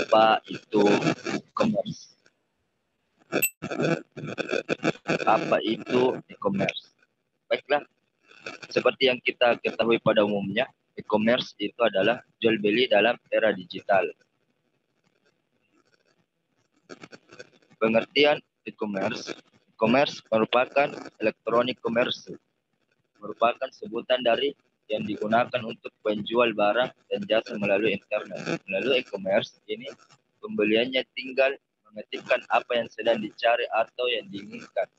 Apa itu e-commerce? Apa itu e-commerce? Baiklah, seperti yang kita ketahui pada umumnya, e-commerce itu adalah jual beli dalam era digital. Pengertian e-commerce, e-commerce merupakan electronic commerce, merupakan sebutan dari yang digunakan untuk penjual barang dan jasa melalui internet. Melalui e-commerce ini, pembeliannya tinggal mengetikkan apa yang sedang dicari atau yang diinginkan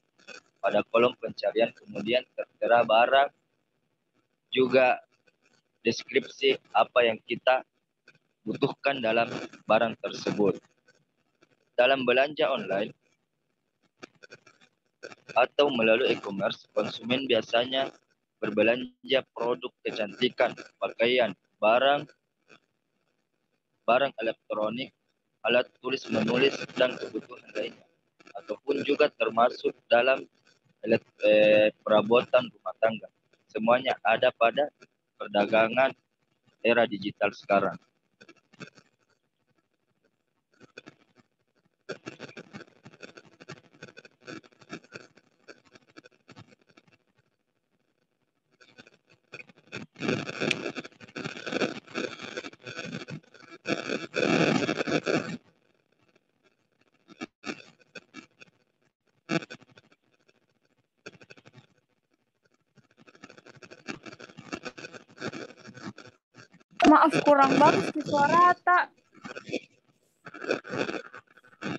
pada kolom pencarian, kemudian tertera barang, juga deskripsi apa yang kita butuhkan dalam barang tersebut. Dalam belanja online atau melalui e-commerce, konsumen biasanya berbelanja produk kecantikan, pakaian, barang elektronik, alat tulis menulis, dan kebutuhan lainnya, ataupun juga termasuk dalam perabotan rumah tangga. Semuanya ada pada perdagangan era digital sekarang. Maaf, kurang bagus di suara, tak.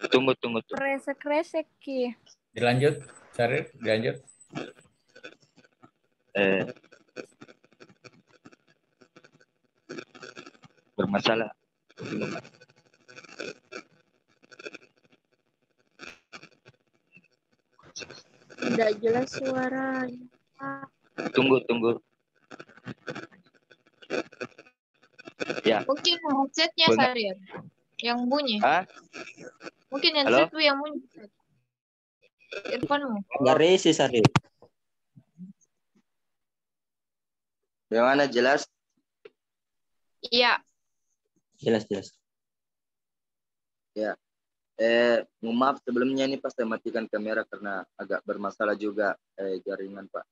Tunggu. Kresek-kresek, Ki. Dilanjut, Syarif, dilanjut. Bermasalah. Tidak jelas suara. Tunggu. Ya. Mungkin headsetnya Syarif yang bunyi. Hah? Mungkin headsetmu yang bunyi. Earphone-mu. Nggak resi, Syarif. Bagaimana, jelas? Iya. Jelas. Ya. Mohon maaf sebelumnya, ini pas saya matikan kamera karena agak bermasalah juga jaringan, Pak.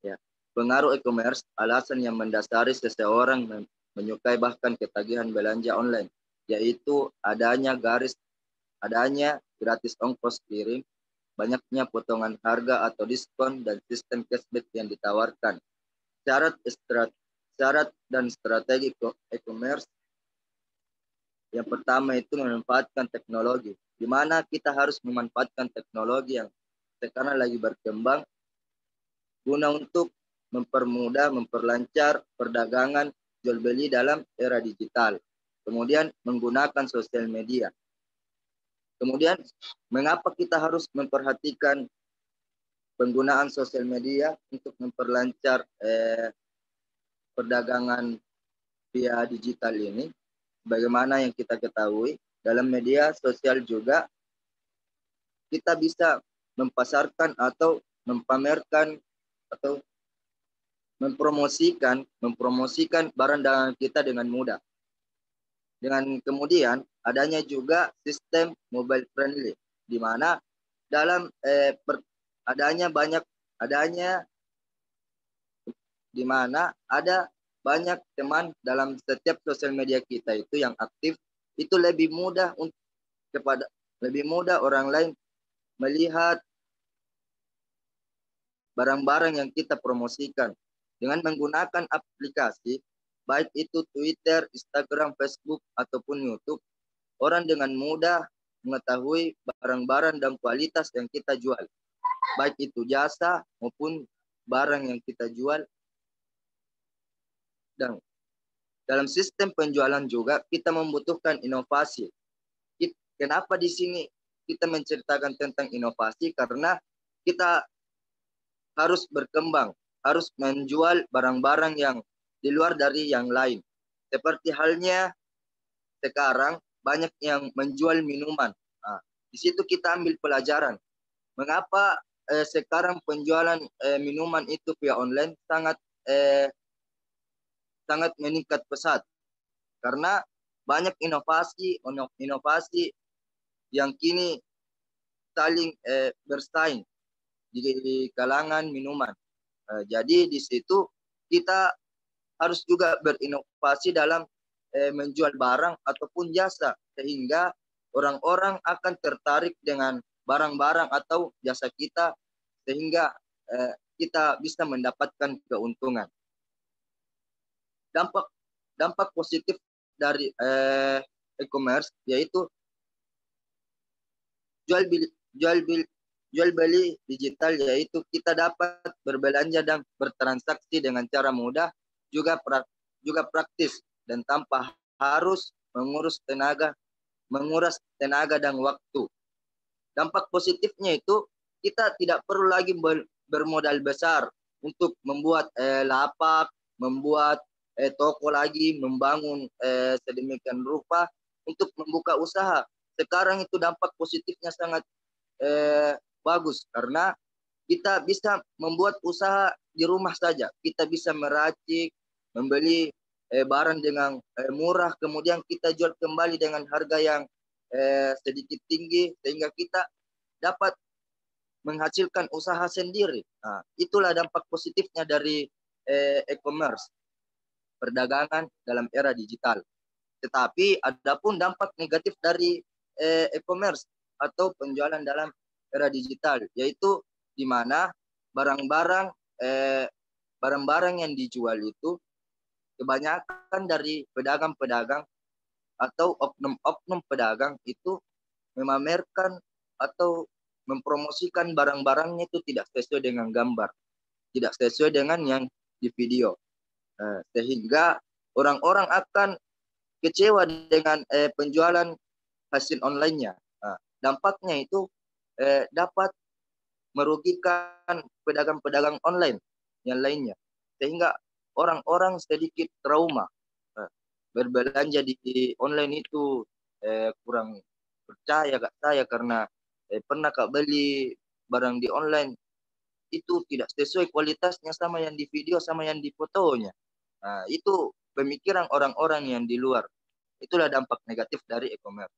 Ya. Pengaruh e-commerce, alasan yang mendasari seseorang menyukai bahkan ketagihan belanja online, yaitu adanya gratis ongkos kirim, banyaknya potongan harga atau diskon, dan sistem cashback yang ditawarkan. Syarat dan strategi e-commerce. Yang pertama itu memanfaatkan teknologi, di mana kita harus memanfaatkan teknologi yang sekarang lagi berkembang guna untuk mempermudah, memperlancar perdagangan jual beli dalam era digital. Kemudian menggunakan sosial media. Kemudian mengapa kita harus memperhatikan penggunaan sosial media untuk memperlancar perdagangan via digital ini? Bagaimana yang kita ketahui, dalam media sosial juga kita bisa mempasarkan atau mempamerkan atau mempromosikan barang dagangan kita dengan mudah. Dengan kemudian adanya juga sistem mobile friendly, di mana dalam ada banyak teman dalam setiap sosial media kita itu yang aktif, itu lebih mudah orang lain melihat barang-barang yang kita promosikan dengan menggunakan aplikasi, baik itu Twitter, Instagram, Facebook, ataupun YouTube. Orang dengan mudah mengetahui barang-barang dan kualitas yang kita jual, baik itu jasa maupun barang yang kita jual. Dan dalam sistem penjualan juga kita membutuhkan inovasi. Kenapa di sini kita menceritakan tentang inovasi? Karena kita harus berkembang, harus menjual barang-barang yang di luar dari yang lain. Seperti halnya sekarang banyak yang menjual minuman. Nah, di situ kita ambil pelajaran. Mengapa sekarang penjualan minuman itu via online sangat meningkat pesat? Karena banyak inovasi yang kini saling bersaing di kalangan minuman. Jadi di situ kita harus juga berinovasi dalam menjual barang ataupun jasa, sehingga orang-orang akan tertarik dengan barang-barang atau jasa kita, sehingga kita bisa mendapatkan keuntungan. Dampak positif dari e-commerce yaitu jual beli digital, yaitu kita dapat berbelanja dan bertransaksi dengan cara mudah, juga praktis dan tanpa harus menguras tenaga dan waktu. Dampak positifnya itu kita tidak perlu lagi bermodal besar untuk membuat lapak, membuat toko lagi, membangun sedemikian rupa untuk membuka usaha. Sekarang itu dampak positifnya sangat bagus, karena kita bisa membuat usaha di rumah saja. Kita bisa meracik, membeli barang dengan murah, kemudian kita jual kembali dengan harga yang sedikit tinggi, sehingga kita dapat menghasilkan usaha sendiri. Nah, itulah dampak positifnya dari e-commerce, perdagangan dalam era digital. Tetapi adapun dampak negatif dari e-commerce atau penjualan dalam era digital, yaitu di mana barang-barang yang dijual itu kebanyakan dari pedagang-pedagang atau oknum-oknum pedagang itu memamerkan atau mempromosikan barang-barangnya itu tidak sesuai dengan gambar, tidak sesuai dengan yang di video, sehingga orang-orang akan kecewa dengan penjualan hasil online-nya. Dampaknya itu dapat merugikan pedagang-pedagang online yang lainnya, sehingga orang-orang sedikit trauma. Berbelanja di online itu kurang percaya saya, karena pernah beli barang di online itu tidak sesuai kualitasnya sama yang di video sama yang di fotonya. Nah, itu pemikiran orang-orang yang di luar. Itulah dampak negatif dari e-commerce.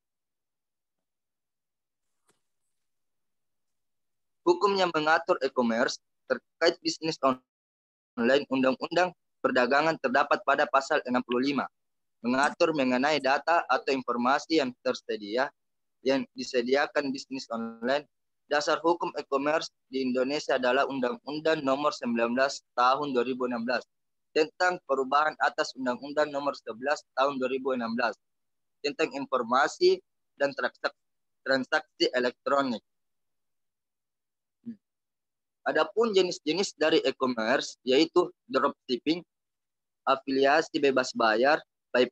Hukum yang mengatur e-commerce terkait bisnis online, Undang-Undang Perdagangan terdapat pada pasal 65, mengatur mengenai data atau informasi yang tersedia yang disediakan bisnis online. Dasar hukum e-commerce di Indonesia adalah Undang-Undang Nomor 19 Tahun 2016 tentang perubahan atas Undang-Undang Nomor 11 Tahun 2016 tentang informasi dan transaksi elektronik. Adapun jenis-jenis dari e-commerce yaitu dropshipping, afiliasi bebas bayar, pay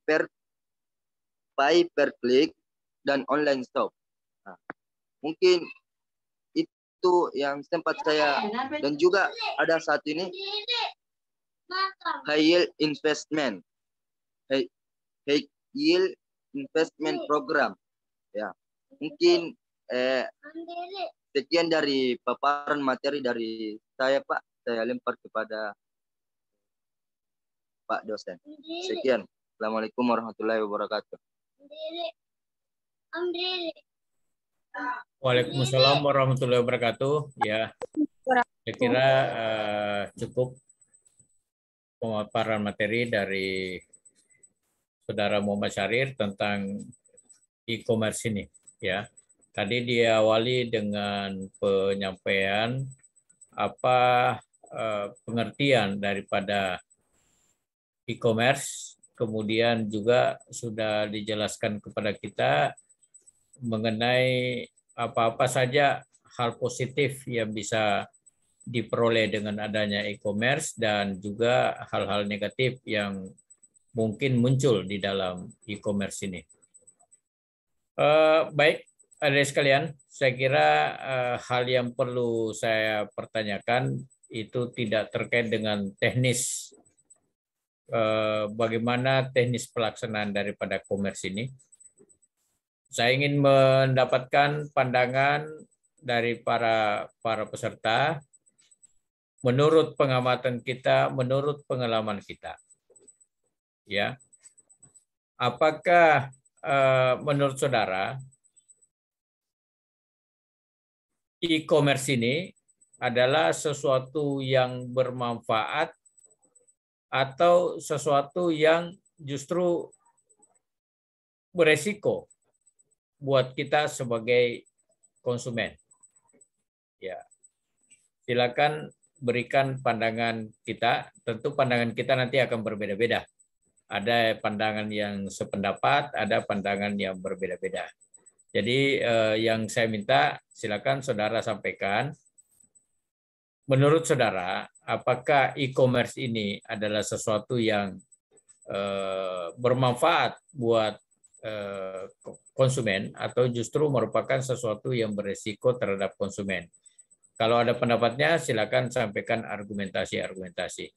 per click, dan online shop. Nah, mungkin itu yang sempat saya, dan juga ada saat ini high yield investment program. Ya, mungkin sekian dari paparan materi dari saya, Pak. Saya lempar kepada Pak dosen. Sekian. Assalamualaikum warahmatullahi wabarakatuh. Waalaikumsalam warahmatullahi wabarakatuh. Ya, saya kira cukup pemaparan materi dari Saudara Muhammad Syahrir tentang e-commerce ini. Ya, tadi diawali dengan penyampaian apa pengertian daripada e-commerce, kemudian juga sudah dijelaskan kepada kita mengenai apa-apa saja hal positif yang bisa diperoleh dengan adanya e-commerce dan juga hal-hal negatif yang mungkin muncul di dalam e-commerce ini. Baik, adik sekalian, saya kira hal yang perlu saya pertanyakan itu tidak terkait dengan teknis, bagaimana teknis pelaksanaan daripada e-commerce ini. Saya ingin mendapatkan pandangan dari para peserta menurut pengamatan kita, menurut pengalaman kita. Ya. Apakah menurut saudara e-commerce ini adalah sesuatu yang bermanfaat atau sesuatu yang justru beresiko buat kita sebagai konsumen? Ya, silakan berikan pandangan kita. Tentu pandangan kita nanti akan berbeda-beda. Ada pandangan yang sependapat, ada pandangan yang berbeda-beda. Jadi yang saya minta, silakan saudara sampaikan. Menurut saudara, apakah e-commerce ini adalah sesuatu yang bermanfaat buat konsumen atau justru merupakan sesuatu yang beresiko terhadap konsumen? Kalau ada pendapatnya, silakan sampaikan argumentasi-argumentasi.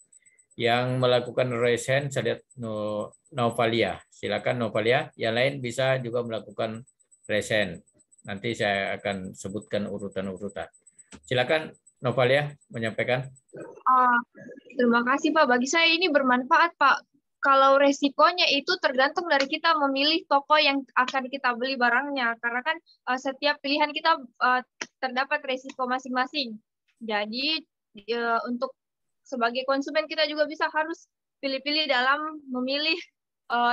Yang melakukan raise hand, saya lihat Novalia. Silakan Novalia. Yang lain bisa juga melakukan raise hand. Nanti saya akan sebutkan urutan-urutan. Silakan Novalia menyampaikan. Terima kasih Pak. Bagi saya ini bermanfaat Pak. Kalau resikonya itu tergantung dari kita memilih toko yang akan kita beli barangnya. Karena kan setiap pilihan kita terdapat resiko masing-masing. Jadi untuk sebagai konsumen kita juga bisa harus pilih-pilih dalam memilih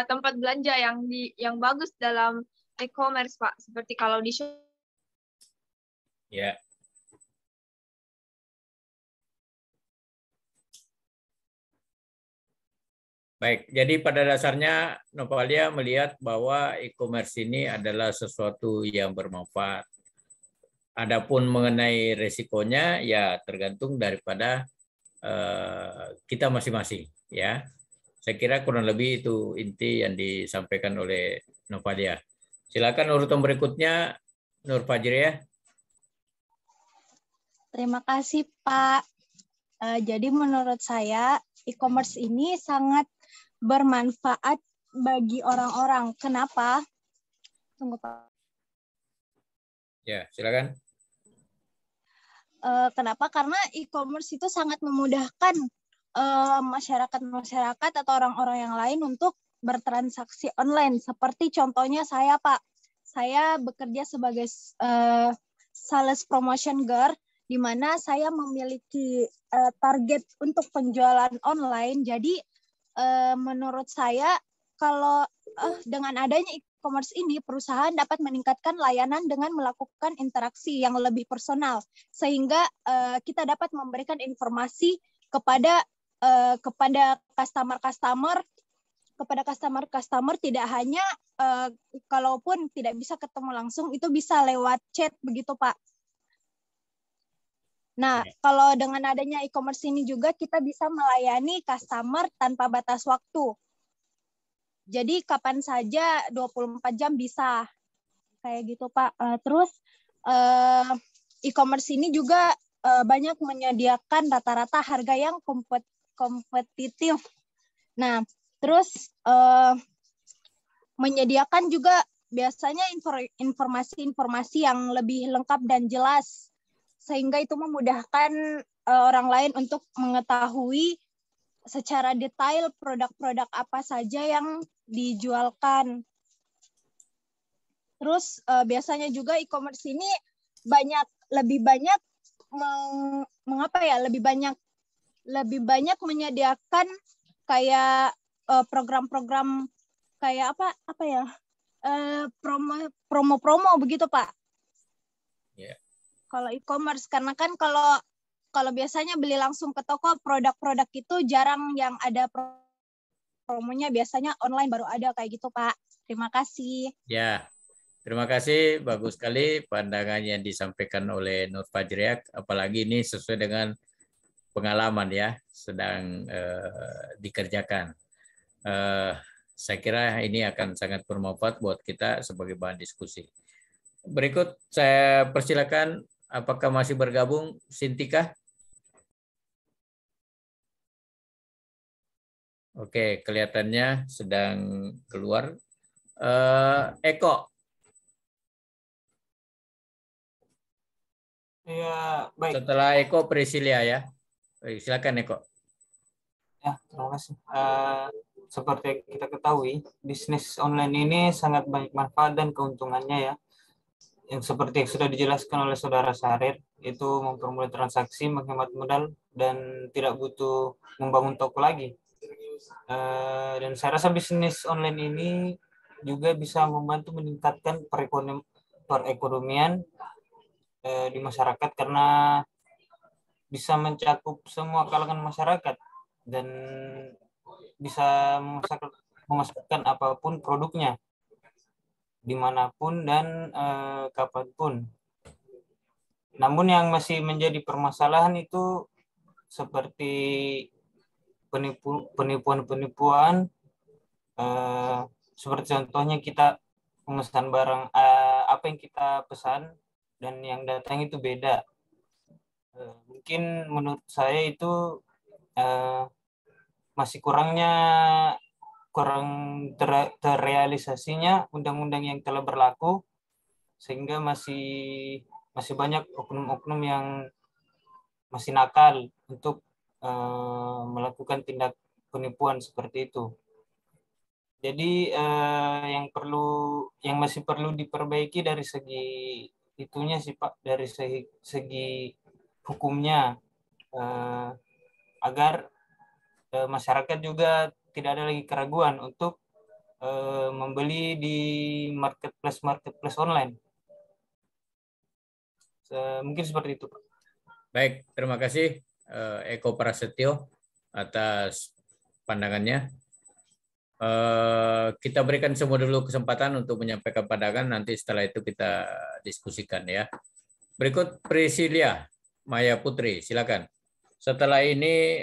tempat belanja yang bagus dalam e-commerce Pak. Seperti kalau di shop. Ya. Baik, jadi pada dasarnya Novalia melihat bahwa e-commerce ini adalah sesuatu yang bermanfaat. Adapun mengenai resikonya, ya tergantung daripada kita masing-masing. Ya, saya kira kurang lebih itu inti yang disampaikan oleh Novalia. Silakan urutan berikutnya, Nur Fajri ya. Terima kasih Pak. Jadi menurut saya e-commerce ini sangat bermanfaat bagi orang-orang. Kenapa? Tunggu Pak. Ya, silakan. Kenapa? Karena e-commerce itu sangat memudahkan masyarakat atau orang-orang yang lain untuk bertransaksi online. Seperti contohnya saya Pak. Saya bekerja sebagai sales promotion girl, di mana saya memiliki target untuk penjualan online. Jadi menurut saya kalau dengan adanya e-commerce ini, perusahaan dapat meningkatkan layanan dengan melakukan interaksi yang lebih personal, sehingga kita dapat memberikan informasi kepada customer tidak hanya kalaupun tidak bisa ketemu langsung, itu bisa lewat chat begitu Pak. Nah, kalau dengan adanya e-commerce ini juga kita bisa melayani customer tanpa batas waktu. Jadi kapan saja 24 jam bisa. Kayak gitu, Pak. Terus e-commerce ini juga banyak menyediakan rata-rata harga yang kompetitif. Nah, terus menyediakan juga biasanya informasi-informasi yang lebih lengkap dan jelas, sehingga itu memudahkan orang lain untuk mengetahui secara detail produk-produk apa saja yang dijualkan. Terus biasanya juga e-commerce ini lebih banyak menyediakan kayak program-program kayak promo-promo begitu Pak. Yeah. Kalau e-commerce, karena kan kalau biasanya beli langsung ke toko, produk-produk itu jarang yang ada promonya, biasanya online baru ada kayak gitu Pak. Terima kasih. Ya, terima kasih. Bagus sekali pandangan yang disampaikan oleh Nur Fajriak. Apalagi ini sesuai dengan pengalaman ya, sedang dikerjakan. Saya kira ini akan sangat bermanfaat buat kita sebagai bahan diskusi. Berikut saya persilakan, apakah masih bergabung Sintika? Oke, kelihatannya sedang keluar. Eko. Ya, baik. Setelah Eko, Priscilia ya. Silakan Eko. Ya, terima kasih. seperti kita ketahui, bisnis online ini sangat banyak manfaat dan keuntungannya ya. Yang seperti yang sudah dijelaskan oleh Saudara Syahrir, itu mempermudah transaksi, menghemat modal, dan tidak butuh membangun toko lagi. Dan saya rasa bisnis online ini juga bisa membantu meningkatkan perekonomian di masyarakat karena bisa mencakup semua kalangan masyarakat dan bisa memasarkan apapun produknya dimanapun dan kapanpun. Namun yang masih menjadi permasalahan itu seperti penipuan-penipuan, seperti contohnya kita memesan barang apa yang kita pesan dan yang datang itu beda. Mungkin menurut saya itu masih kurang terrealisasinya undang-undang yang telah berlaku, sehingga masih banyak oknum-oknum yang masih nakal untuk melakukan tindak penipuan seperti itu. Jadi yang masih perlu diperbaiki dari segi itunya sih Pak, dari segi hukumnya, agar masyarakat juga tidak ada lagi keraguan untuk membeli di marketplace online. Mungkin seperti itu Pak. Baik, terima kasih Eko Prasetyo atas pandangannya. Kita berikan semua dulu kesempatan untuk menyampaikan pandangan, nanti setelah itu kita diskusikan ya. Berikut Priscilia Maya Putri, silakan. Setelah ini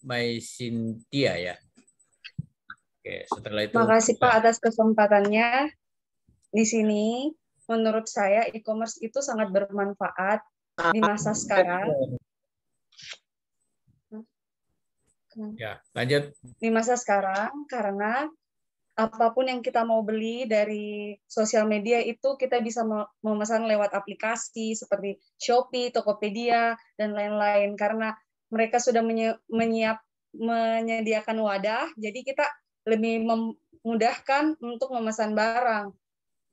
Mai Cynthia ya. Oke, setelah itu. Terima kasih Pak atas kesempatannya. Di sini menurut saya e-commerce itu sangat bermanfaat di masa sekarang. Ya, lanjut. Di masa sekarang karena apapun yang kita mau beli dari sosial media itu kita bisa memesan lewat aplikasi seperti Shopee, Tokopedia, dan lain-lain. Karena mereka sudah menyediakan wadah, jadi kita lebih memudahkan untuk memesan barang.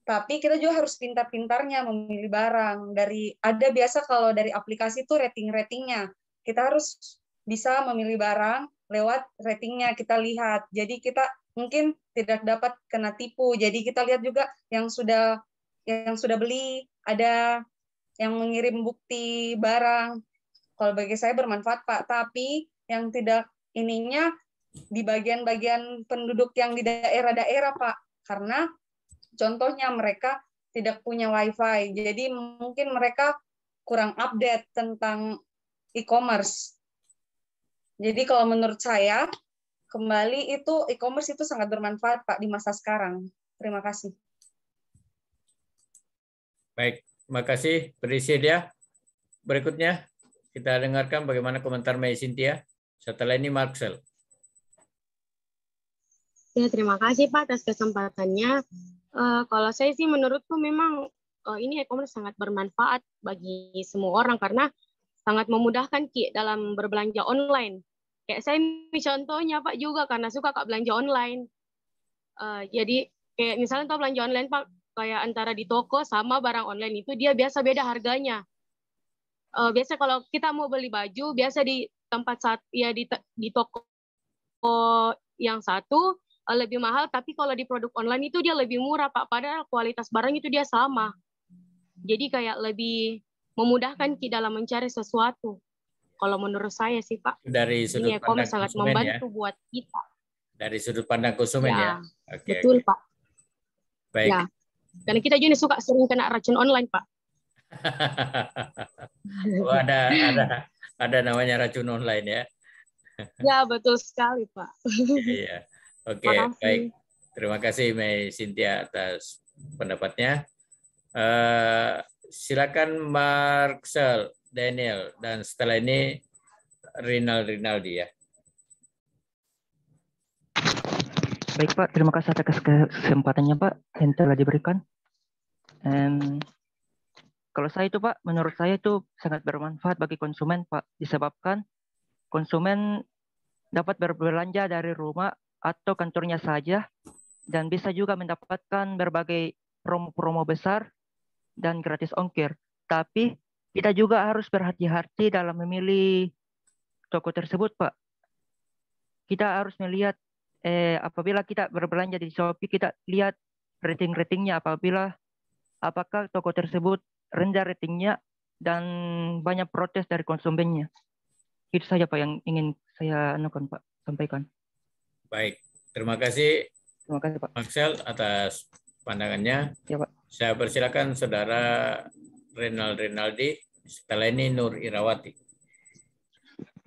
Tapi kita juga harus pintar-pintarnya memilih barang. Ada biasa kalau dari aplikasi itu rating-ratingnya. Kita harus bisa memilih barang lewat ratingnya, kita lihat. Jadi kita mungkin tidak dapat kena tipu. Jadi kita lihat juga yang sudah beli, ada yang mengirim bukti barang. Kalau bagi saya bermanfaat Pak. Tapi yang tidak ininya di bagian-bagian penduduk yang di daerah-daerah Pak. Karena contohnya mereka tidak punya WiFi, jadi mungkin mereka kurang update tentang e-commerce. Jadi kalau menurut saya, kembali itu e-commerce itu sangat bermanfaat Pak di masa sekarang. Terima kasih. Baik, terima kasih Priscilia. Berikutnya kita dengarkan bagaimana komentar Mai Cynthia. Setelah ini Marcel. Ya, terima kasih Pak atas kesempatannya. Kalau saya sih menurutku memang ini e-commerce sangat bermanfaat bagi semua orang karena sangat memudahkan Ki dalam berbelanja online. Kayak saya contohnya Pak juga karena suka Kak belanja online. Jadi kayak misalnya tuh belanja online Pak, kayak antara di toko sama barang online itu dia biasa beda harganya. Biasa kalau kita mau beli baju biasa di tempat di toko yang satu lebih mahal, tapi kalau di produk online itu dia lebih murah Pak, padahal kualitas barang itu dia sama. Jadi kayak lebih memudahkan Ki dalam mencari sesuatu. Kalau menurut saya sih Pak, dari sudut ini pandang sangat konsumen membantu ya. buat kita. Dari sudut pandang konsumen ya. Oke, betul Pak. Baik. Ya, karena kita juga suka sering kena racun online Pak. Oh, ada namanya racun online ya. Ya betul sekali Pak. Iya. Oke, baik. Terima kasih Mai Cynthia atas pendapatnya. Silakan Marcel, Daniel, dan setelah ini Rinaldi ya. Baik Pak, terima kasih atas kesempatannya Pak yang telah diberikan. Kalau saya itu Pak, menurut saya itu sangat bermanfaat bagi konsumen Pak, disebabkan konsumen dapat berbelanja dari rumah atau kantornya saja, dan bisa juga mendapatkan berbagai promo-promo besar dan gratis ongkir. Tapi kita juga harus berhati-hati dalam memilih toko tersebut, Pak. Kita harus melihat apabila kita berbelanja di Shopee, kita lihat rating-ratingnya, apakah toko tersebut rendah ratingnya dan banyak protes dari konsumennya. Itu saja Pak yang ingin saya sampaikan. Baik, terima kasih Terima kasih Pak Marcel atas pandangannya. Ya Pak. Saya persilakan Saudara Rinaldi, setelah ini Nur Irawati.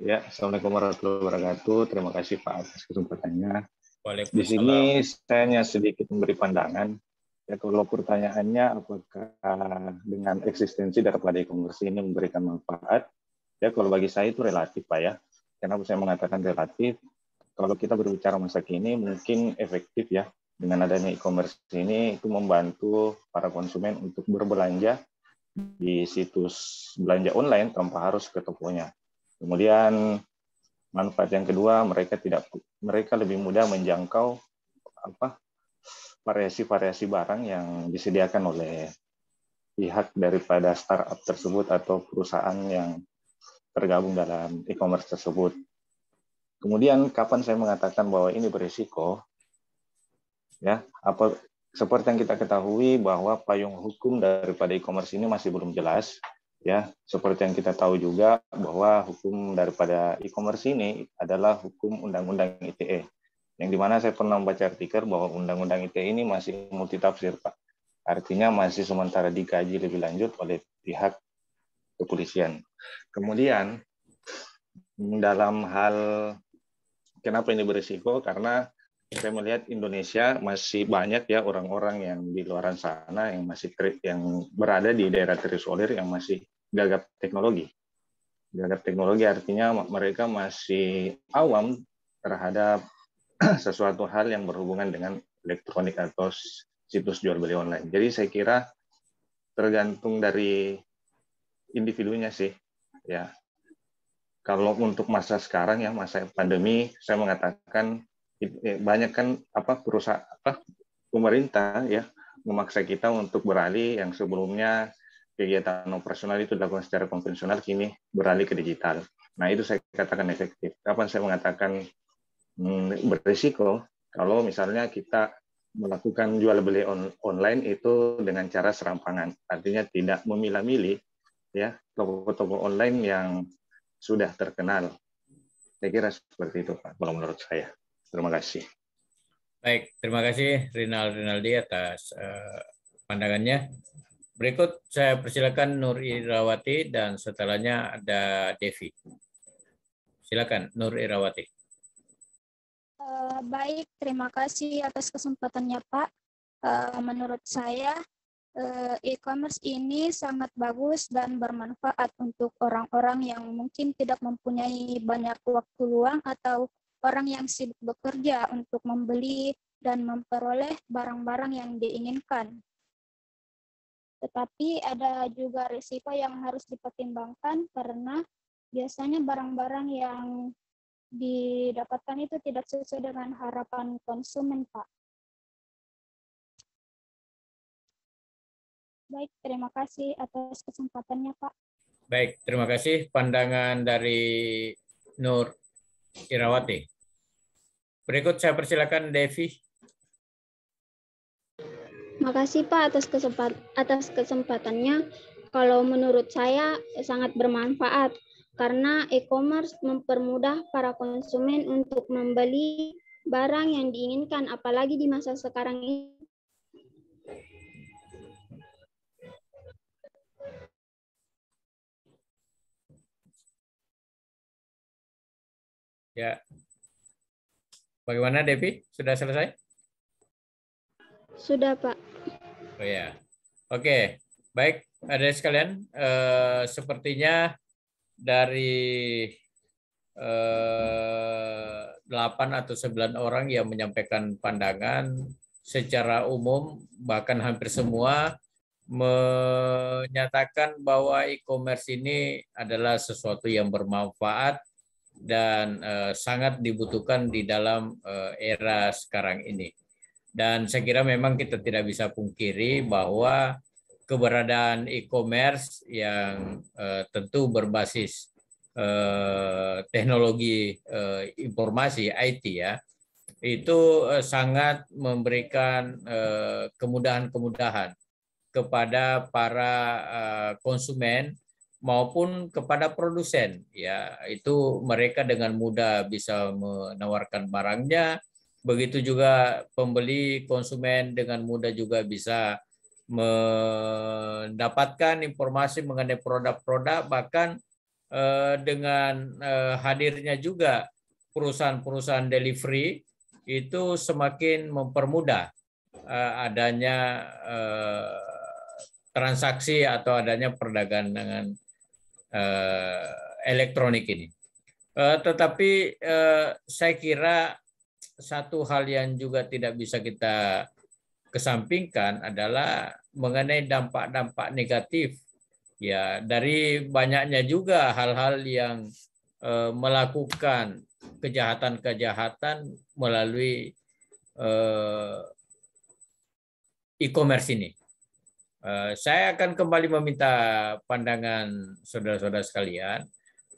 Ya, Assalamualaikum warahmatullahi wabarakatuh. Terima kasih Pak atas kesempatannya. Di Waalaikumsalam. sini saya hanya sedikit memberi pandangan. Ya, kalau pertanyaannya apakah dengan eksistensi daripada e-commerce ini memberikan manfaat? Ya, kalau bagi saya itu relatif Pak ya. Kenapa saya mengatakan relatif? Kalau kita berbicara masa kini mungkin efektif ya. Dengan adanya e-commerce ini itu membantu para konsumen untuk berbelanja di situs belanja online tanpa harus ke tokonya. Kemudian manfaat yang kedua, mereka lebih mudah menjangkau variasi-variasi barang yang disediakan oleh pihak daripada startup tersebut atau perusahaan yang tergabung dalam e-commerce tersebut. Kemudian kapan saya mengatakan bahwa ini berisiko? Ya, seperti yang kita ketahui bahwa payung hukum daripada e-commerce ini masih belum jelas. Ya, seperti yang kita tahu juga bahwa hukum daripada e-commerce ini adalah hukum Undang-Undang ITE. Yang dimana saya pernah membaca artikel bahwa Undang-Undang ITE ini masih multitafsir, Pak. Artinya masih sementara dikaji lebih lanjut oleh pihak kepolisian. Kemudian dalam hal kenapa ini berisiko? Karena saya melihat Indonesia masih banyak ya orang-orang yang di luar sana yang yang berada di daerah terisolir yang masih gagap teknologi. Gagap teknologi artinya mereka masih awam terhadap sesuatu hal yang berhubungan dengan elektronik atau situs jual beli online. Jadi saya kira tergantung dari individunya sih ya. Kalau untuk masa sekarang ya, masa pandemi, saya mengatakan banyak kan pemerintah ya memaksa kita untuk beralih yang sebelumnya kegiatan operasional itu dilakukan secara konvensional, kini beralih ke digital. Nah itu saya katakan efektif. Kapan saya mengatakan berisiko? Kalau misalnya kita melakukan jual beli online itu dengan cara serampangan, artinya tidak memilah-milih ya toko-toko online yang sudah terkenal. Saya kira seperti itu Pak, kalau menurut saya. Terima kasih. Baik, terima kasih Rinaldi atas pandangannya. Berikut saya persilakan Nur Irawati dan setelahnya ada Devi. Silakan Nur Irawati. Baik, terima kasih atas kesempatannya Pak. Menurut saya e-commerce ini sangat bagus dan bermanfaat untuk orang-orang yang mungkin tidak mempunyai banyak waktu luang atau orang yang sibuk bekerja untuk membeli dan memperoleh barang-barang yang diinginkan. Tetapi ada juga risiko yang harus dipertimbangkan karena biasanya barang-barang yang didapatkan itu tidak sesuai dengan harapan konsumen, Pak. Baik, terima kasih atas kesempatannya, Pak. Baik, terima kasih pandangan dari Nur Irawati. Berikut saya persilakan Devi. Makasih Pak atas kesempatannya. Kalau menurut saya sangat bermanfaat karena e-commerce mempermudah para konsumen untuk membeli barang yang diinginkan, apalagi di masa sekarang ini. Ya. Bagaimana Devi? Sudah selesai? Sudah, Pak. Oh ya. Oke. Baik, adik sekalian, sepertinya dari 8 atau 9 orang yang menyampaikan pandangan secara umum, bahkan hampir semua menyatakan bahwa e-commerce ini adalah sesuatu yang bermanfaat dan sangat dibutuhkan di dalam era sekarang ini. Dan saya kira memang kita tidak bisa pungkiri bahwa keberadaan e-commerce yang tentu berbasis teknologi informasi IT ya, itu sangat memberikan kemudahan-kemudahan kepada para konsumen maupun kepada produsen ya, itu mereka dengan mudah bisa menawarkan barangnya, begitu juga pembeli konsumen dengan mudah juga bisa mendapatkan informasi mengenai produk-produk, bahkan dengan hadirnya juga perusahaan-perusahaan delivery itu semakin mempermudah adanya transaksi atau adanya perdagangan elektronik ini. Tetapi saya kira satu hal yang juga tidak bisa kita kesampingkan adalah mengenai dampak-dampak negatif ya, dari banyaknya juga hal-hal yang melakukan kejahatan-kejahatan melalui e-commerce ini. Saya akan kembali meminta pandangan saudara-saudara sekalian,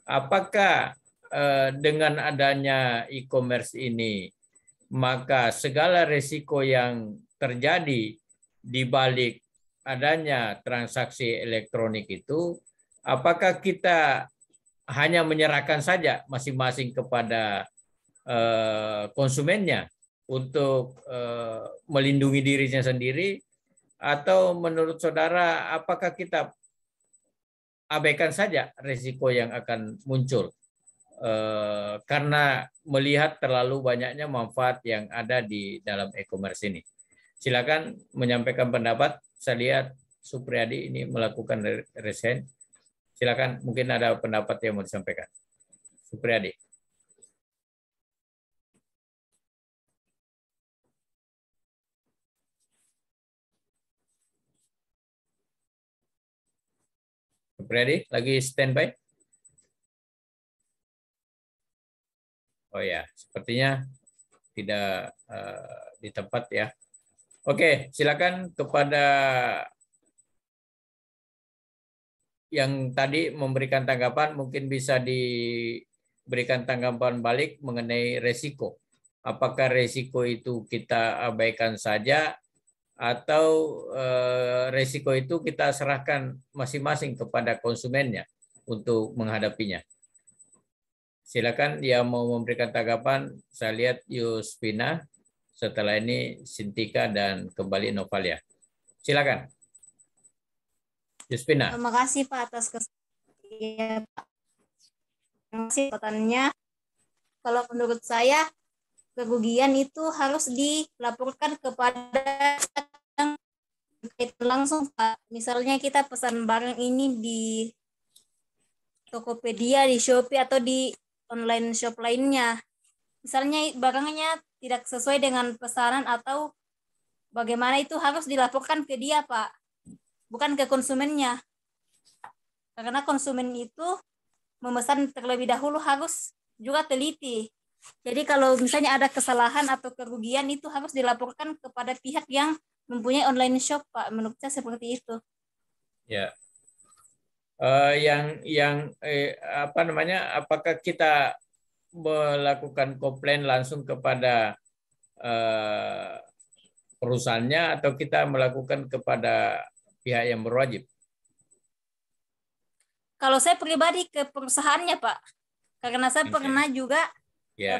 apakah dengan adanya e-commerce ini, maka segala risiko yang terjadi di balik adanya transaksi elektronik itu, apakah kita hanya menyerahkan saja masing-masing kepada konsumennya untuk melindungi dirinya sendiri, atau menurut saudara apakah kita abaikan saja risiko yang akan muncul karena melihat terlalu banyaknya manfaat yang ada di dalam e-commerce ini? Silakan menyampaikan pendapat. Saya lihat Supriyadi ini melakukan raise hand. Silakan, mungkin ada pendapat yang mau disampaikan. Supriyadi. Supriyadi, lagi standby? Oh ya, sepertinya tidak di tempat ya. Oke, silakan kepada yang tadi memberikan tanggapan, mungkin bisa diberikan tanggapan balik mengenai resiko. Apakah resiko itu kita abaikan saja, atau resiko itu kita serahkan masing-masing kepada konsumennya untuk menghadapinya? Silakan yang mau memberikan tanggapan. Saya lihat Yuspina, setelah ini Sintika, dan kembali Novalia. Silakan. Yuspina. Terima kasih Pak atas kesaksian. Terima kasih pertanyaannya. Kalau menurut saya, kerugian itu harus dilaporkan kepada yang berkaitan langsung, Pak. Misalnya kita pesan barang ini di Tokopedia, di Shopee, atau di online shop lainnya. Misalnya barangnya tidak sesuai dengan pesanan atau bagaimana, itu harus dilaporkan ke dia, Pak. Bukan ke konsumennya. Karena konsumen itu memesan terlebih dahulu harus juga teliti. Jadi kalau misalnya ada kesalahan atau kerugian, itu harus dilaporkan kepada pihak yang mempunyai online shop, Pak. Menurut saya seperti itu. Ya. Apa namanya? Apakah kita melakukan komplain langsung kepada perusahaannya, atau kita melakukan kepada pihak yang berwajib? Kalau saya pribadi ke perusahaannya, Pak. Karena saya pernah juga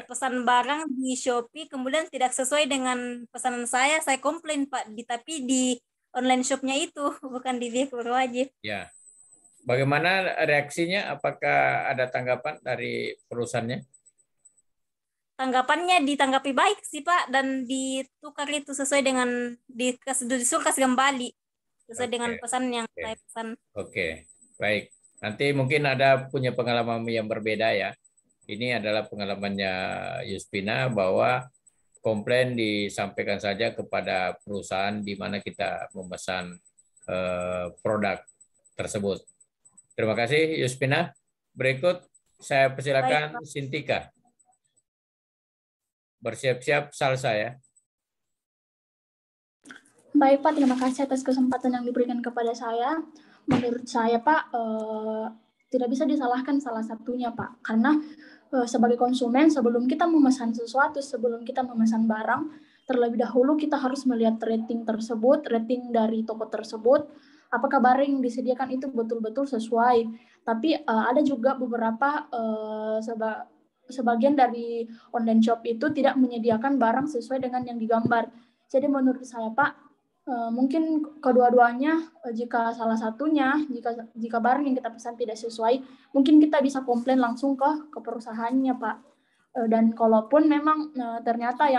pesan barang di Shopee, kemudian tidak sesuai dengan pesanan saya komplain, Pak. Tapi di online shopnya itu, bukan di pihak berwajib. Ya. Bagaimana reaksinya? Apakah ada tanggapan dari perusahaannya? Tanggapannya ditanggapi baik sih, Pak, dan ditukar itu sesuai dengan disuruh kasih kembali sesuai dengan pesan yang saya pesan. Oke, baik. Nanti mungkin ada punya pengalaman yang berbeda ya. Ini adalah pengalamannya Yuspina, bahwa komplain disampaikan saja kepada perusahaan di mana kita memesan produk tersebut. Terima kasih Yuspina. Berikut Saya persilakan Sintika. Bersiap-siap Salsa ya. Baik Pak, terima kasih atas kesempatan yang diberikan kepada saya. Menurut saya Pak, tidak bisa disalahkan salah satunya Pak, karena sebagai konsumen sebelum kita memesan sesuatu, sebelum kita memesan barang, terlebih dahulu kita harus melihat rating tersebut, rating dari toko tersebut, apakah barang yang disediakan itu betul-betul sesuai. Tapi ada juga beberapa sebagian dari online shop itu tidak menyediakan barang sesuai dengan yang digambar. Jadi menurut saya Pak, mungkin kedua-duanya, jika salah satunya, jika barang yang kita pesan tidak sesuai, mungkin kita bisa komplain langsung ke perusahaannya Pak. Dan kalaupun memang ternyata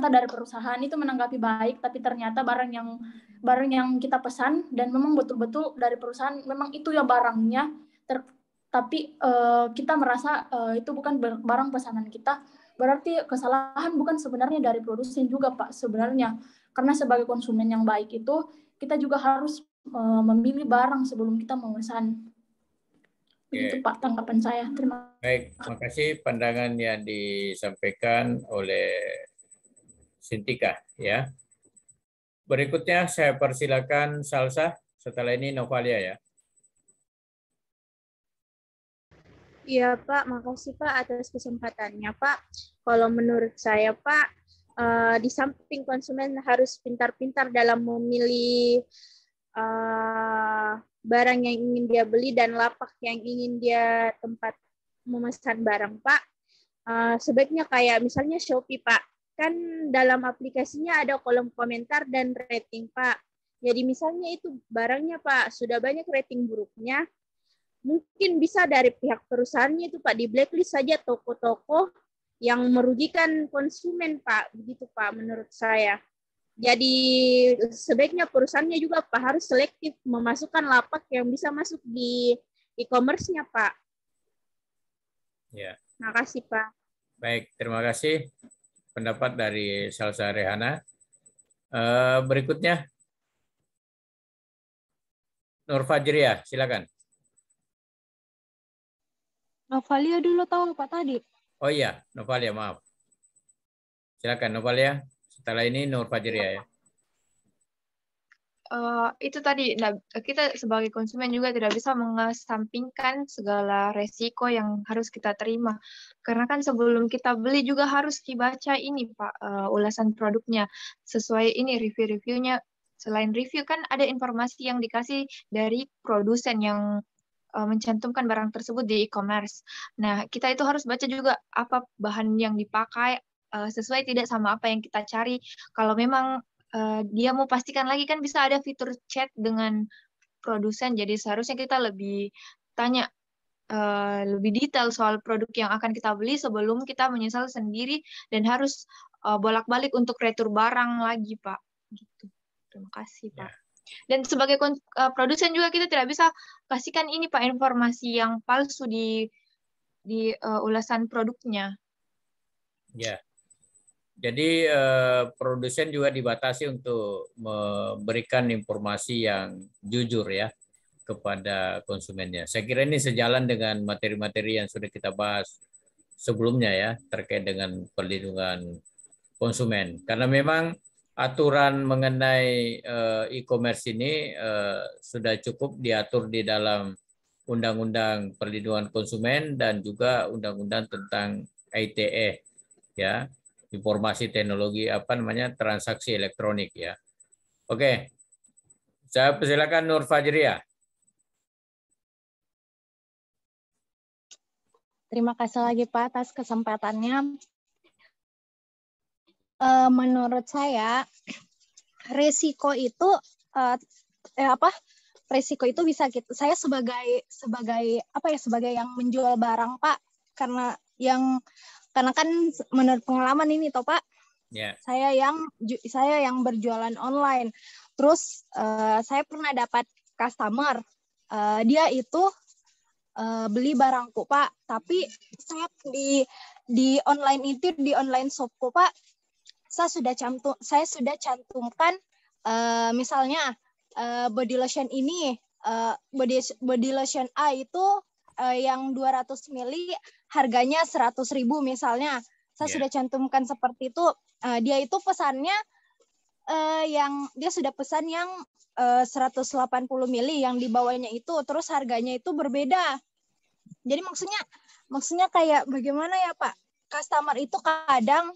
dari perusahaan itu menanggapi baik, tapi ternyata barang yang kita pesan dan memang betul-betul dari perusahaan memang itu ya barangnya, tapi kita merasa itu bukan barang pesanan kita, berarti kesalahan bukan sebenarnya dari produsen juga Pak sebenarnya, karena sebagai konsumen yang baik itu kita juga harus memilih barang sebelum kita memesan. Begitu Pak tanggapan saya. Terima kasih. Baik, terima kasih pandangan yang disampaikan oleh Sintika ya. Berikutnya saya persilakan Salsa, setelah ini Novalia ya. Iya Pak, makasih Pak atas kesempatannya Pak. Kalau menurut saya Pak, di samping konsumen harus pintar-pintar dalam memilih barang yang ingin dia beli dan lapak yang ingin dia tempat memesan barang Pak, sebaiknya kayak misalnya Shopee Pak, kan dalam aplikasinya ada kolom komentar dan rating Pak. Jadi misalnya itu barangnya Pak sudah banyak rating buruknya, mungkin bisa dari pihak perusahaannya itu Pak di blacklist saja toko-toko yang merugikan konsumen Pak, begitu Pak menurut saya. Jadi sebaiknya perusahaannya juga Pak harus selektif memasukkan lapak yang bisa masuk di e-commerce-nya Pak. Ya. Terima kasih Pak. Baik, terima kasih pendapat dari Salsa Rehana. Berikutnya Nur Fajriah, silakan. Novalia dulu tahu Pak tadi. Oh iya, Novalia, maaf. Silakan Novalia. Setelah ini Nur Fajriah ya. Itu tadi, nah, kita sebagai konsumen juga tidak bisa mengesampingkan segala resiko yang harus kita terima. Karena kan sebelum kita beli juga harus dibaca ini Pak, ulasan produknya. Sesuai ini review-reviewnya. Selain review kan ada informasi yang dikasih dari produsen yang mencantumkan barang tersebut di e-commerce. Nah, kita itu harus baca juga apa bahan yang dipakai, sesuai tidak sama apa yang kita cari. Kalau memang dia mau pastikan lagi kan bisa ada fitur chat dengan produsen, jadi seharusnya kita lebih tanya lebih detail soal produk yang akan kita beli sebelum kita menyesal sendiri dan harus bolak-balik untuk retur barang lagi Pak. Gitu. Terima kasih Pak. Dan sebagai produsen juga kita tidak bisa kasihkan ini Pak informasi yang palsu di ulasan produknya. Ya. Jadi produsen juga dibatasi untuk memberikan informasi yang jujur ya kepada konsumennya. Saya kira ini sejalan dengan materi-materi yang sudah kita bahas sebelumnya ya terkait dengan perlindungan konsumen. Karena memang aturan mengenai e-commerce ini sudah cukup diatur di dalam Undang-Undang Perlindungan Konsumen dan juga Undang-Undang tentang ITE ya. Informasi teknologi transaksi elektronik ya. Oke. Saya persilakan Nur Fajriah. Terima kasih lagi Pak atas kesempatannya. Menurut saya resiko itu resiko itu bisa kita, saya sebagai yang menjual barang Pak, karena kan menurut pengalaman ini toh Pak, saya yang berjualan online. Terus saya pernah dapat customer, dia itu beli barangku Pak, tapi saya di online itu di online shopku Pak, saya sudah cantumkan misalnya body lotion ini, body lotion A itu yang 200 mili harganya 100.000 misalnya. Saya sudah cantumkan seperti itu. Dia itu pesannya yang dia sudah pesan yang 180 mili yang di bawahnya itu, terus harganya itu berbeda. Jadi maksudnya kayak bagaimana ya Pak? Customer itu kadang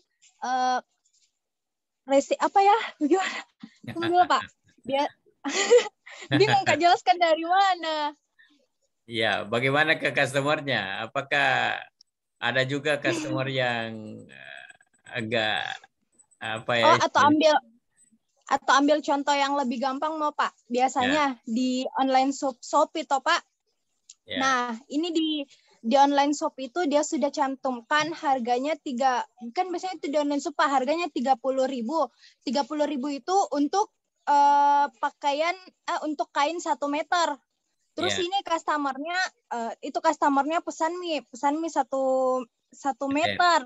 Bagaimana Pak? Dia bingung Kak, jelaskan dari mana? Ya, bagaimana ke customernya? Apakah ada juga customer yang agak apa ya? Atau ambil contoh yang lebih gampang mau Pak. Biasanya di online Shopee toh Pak. Nah, ini di online shop itu dia sudah cantumkan harganya kan biasanya itu di online shop harganya 30.000. 30.000 itu untuk pakaian untuk kain 1 meter. Terus ini customernya pesan mie 1 meter.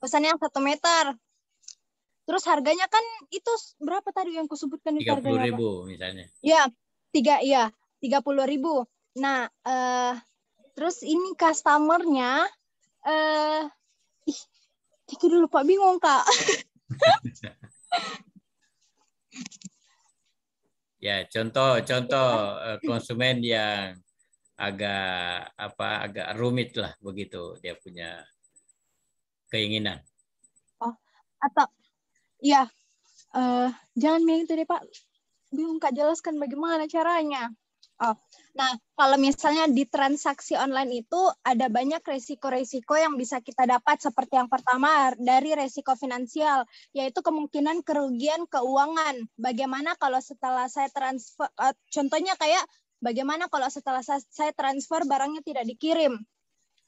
Pesan yang 1 meter. Terus harganya kan itu berapa tadi yang kusebutkan itu harganya? 30.000 misalnya. Ya, 30.000. Nah, terus ini customernya pikir dulu Pak, bingung Kak. Ya, contoh konsumen yang agak rumit lah begitu dia punya keinginan. Atau ya jangan bingung itu deh Pak. Bingung Kak, jelaskan bagaimana caranya. Nah, kalau misalnya di transaksi online itu ada banyak resiko-resiko yang bisa kita dapat, seperti yang pertama dari resiko finansial, yaitu kemungkinan kerugian keuangan. Bagaimana kalau setelah saya transfer, contohnya kayak bagaimana kalau setelah saya transfer barangnya tidak dikirim.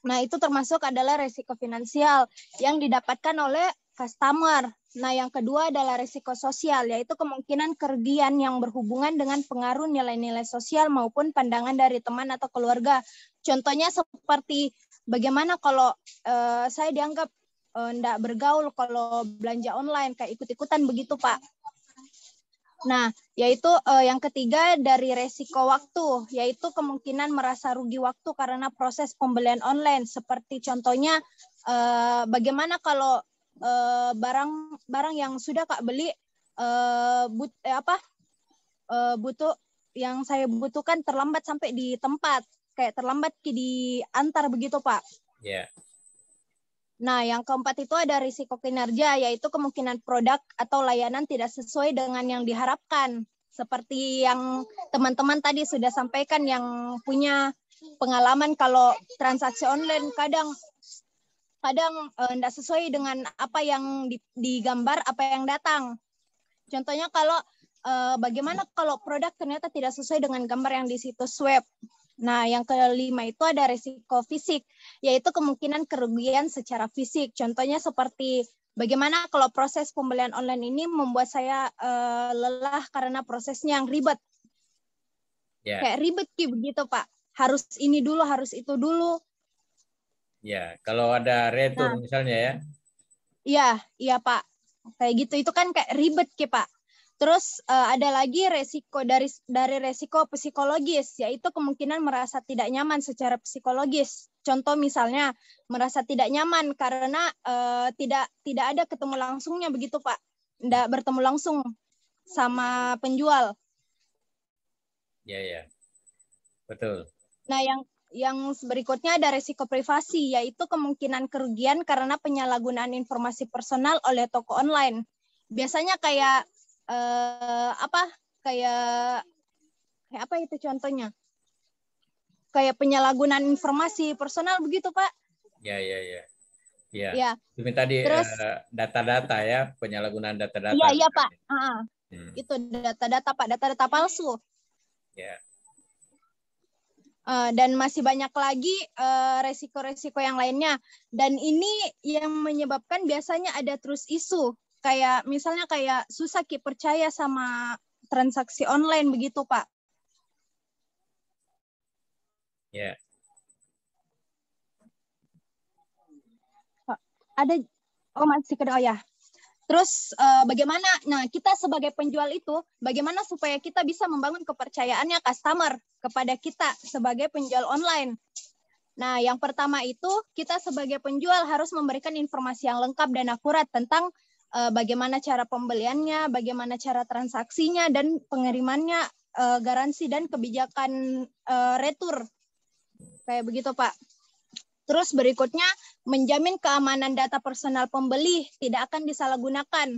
Nah, itu termasuk adalah resiko finansial yang didapatkan oleh customer. Nah, yang kedua adalah risiko sosial, yaitu kemungkinan kerugian yang berhubungan dengan pengaruh nilai-nilai sosial maupun pandangan dari teman atau keluarga. Contohnya seperti bagaimana kalau saya dianggap tidak bergaul kalau belanja online, kayak ikut-ikutan begitu, Pak. Nah, yaitu yang ketiga dari resiko waktu, yaitu kemungkinan merasa rugi waktu karena proses pembelian online. Seperti contohnya, bagaimana kalau barang yang sudah Kak beli butuh yang saya butuhkan terlambat sampai di tempat, kayak terlambat diantar begitu Pak. Yeah. Nah, yang keempat itu ada risiko kinerja, yaitu kemungkinan produk atau layanan tidak sesuai dengan yang diharapkan. Seperti yang teman-teman tadi sudah sampaikan, yang punya pengalaman kalau transaksi online kadang tidak sesuai dengan apa yang digambar, apa yang datang. Contohnya kalau bagaimana kalau produk ternyata tidak sesuai dengan gambar yang di situs web. Nah, yang kelima itu ada risiko fisik, yaitu kemungkinan kerugian secara fisik. Contohnya seperti bagaimana kalau proses pembelian online ini membuat saya lelah karena prosesnya yang ribet. Yeah. Kayak ribet begitu, Pak. Harus ini dulu, harus itu dulu. Ya, kalau ada retur misalnya ya. Iya Pak. Kayak gitu, itu kan kayak ribet Pak. Terus ada lagi resiko dari resiko psikologis, yaitu kemungkinan merasa tidak nyaman secara psikologis. Contoh misalnya merasa tidak nyaman karena tidak ada ketemu langsungnya begitu Pak. Tidak bertemu langsung sama penjual. Ya. Betul. Nah, yang berikutnya ada risiko privasi, yaitu kemungkinan kerugian karena penyalahgunaan informasi personal oleh toko online. Biasanya kayak kayak apa itu contohnya? Kayak penyalahgunaan informasi personal begitu, Pak? Ya. Ya. Ini tadi terus data-data ya, penyalahgunaan data-data. Iya, Pak. Itu data-data, Pak, data-data palsu. Ya. Dan masih banyak lagi resiko-resiko yang lainnya. Dan ini yang menyebabkan biasanya ada terus isu. Kayak misalnya kayak susah percaya sama transaksi online begitu, Pak. Ya. Ada masih kedua ya. Terus bagaimana, nah kita sebagai penjual itu, bagaimana supaya kita bisa membangun kepercayaannya customer kepada kita sebagai penjual online. Nah, yang pertama itu kita sebagai penjual harus memberikan informasi yang lengkap dan akurat tentang bagaimana cara pembeliannya, bagaimana cara transaksinya, dan pengirimannya, garansi dan kebijakan retur. Kayak begitu, Pak. Terus berikutnya, menjamin keamanan data personal pembeli tidak akan disalahgunakan.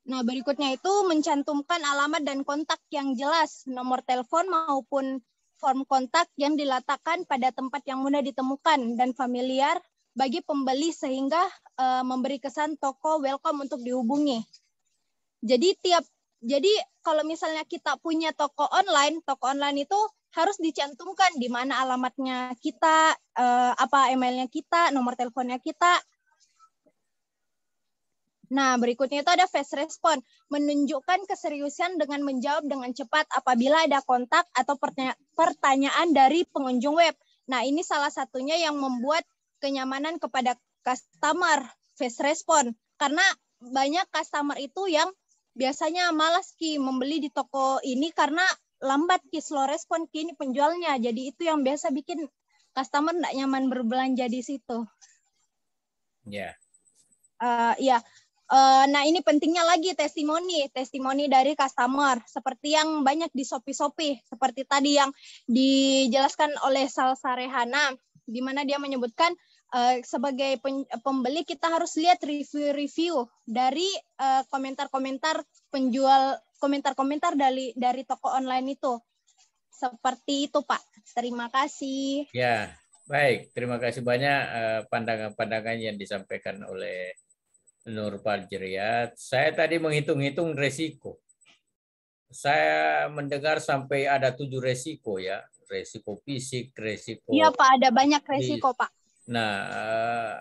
Nah, berikutnya itu mencantumkan alamat dan kontak yang jelas, nomor telepon maupun form kontak yang diletakkan pada tempat yang mudah ditemukan dan familiar bagi pembeli sehingga memberi kesan toko welcome untuk dihubungi. Jadi kalau misalnya kita punya toko online itu harus dicantumkan di mana alamatnya kita, apa emailnya kita, nomor teleponnya kita. Nah, berikutnya itu ada fast response, menunjukkan keseriusan dengan menjawab dengan cepat apabila ada kontak atau pertanyaan dari pengunjung web. Nah, ini salah satunya yang membuat kenyamanan kepada customer, fast response. Karena banyak customer itu yang biasanya malas membeli di toko ini karena lambat slow respon ini penjualnya. Jadi itu yang biasa bikin customer tidak nyaman berbelanja di situ. Ya. Ya. Nah, ini pentingnya lagi testimoni dari customer seperti yang banyak di Shopee, seperti tadi yang dijelaskan oleh Salsa Rehana, di mana dia menyebutkan sebagai pembeli kita harus lihat review dari komentar-komentar penjual, komentar-komentar dari toko online itu. Seperti itu, Pak. Terima kasih. Ya, baik. Terima kasih banyak pandangan-pandangan yang disampaikan oleh Nur Fajriyat. Saya tadi menghitung-hitung resiko. Saya mendengar sampai ada 7 resiko ya. Resiko fisik, resiko... Iya, Pak. Ada banyak resiko, Pak. Nah,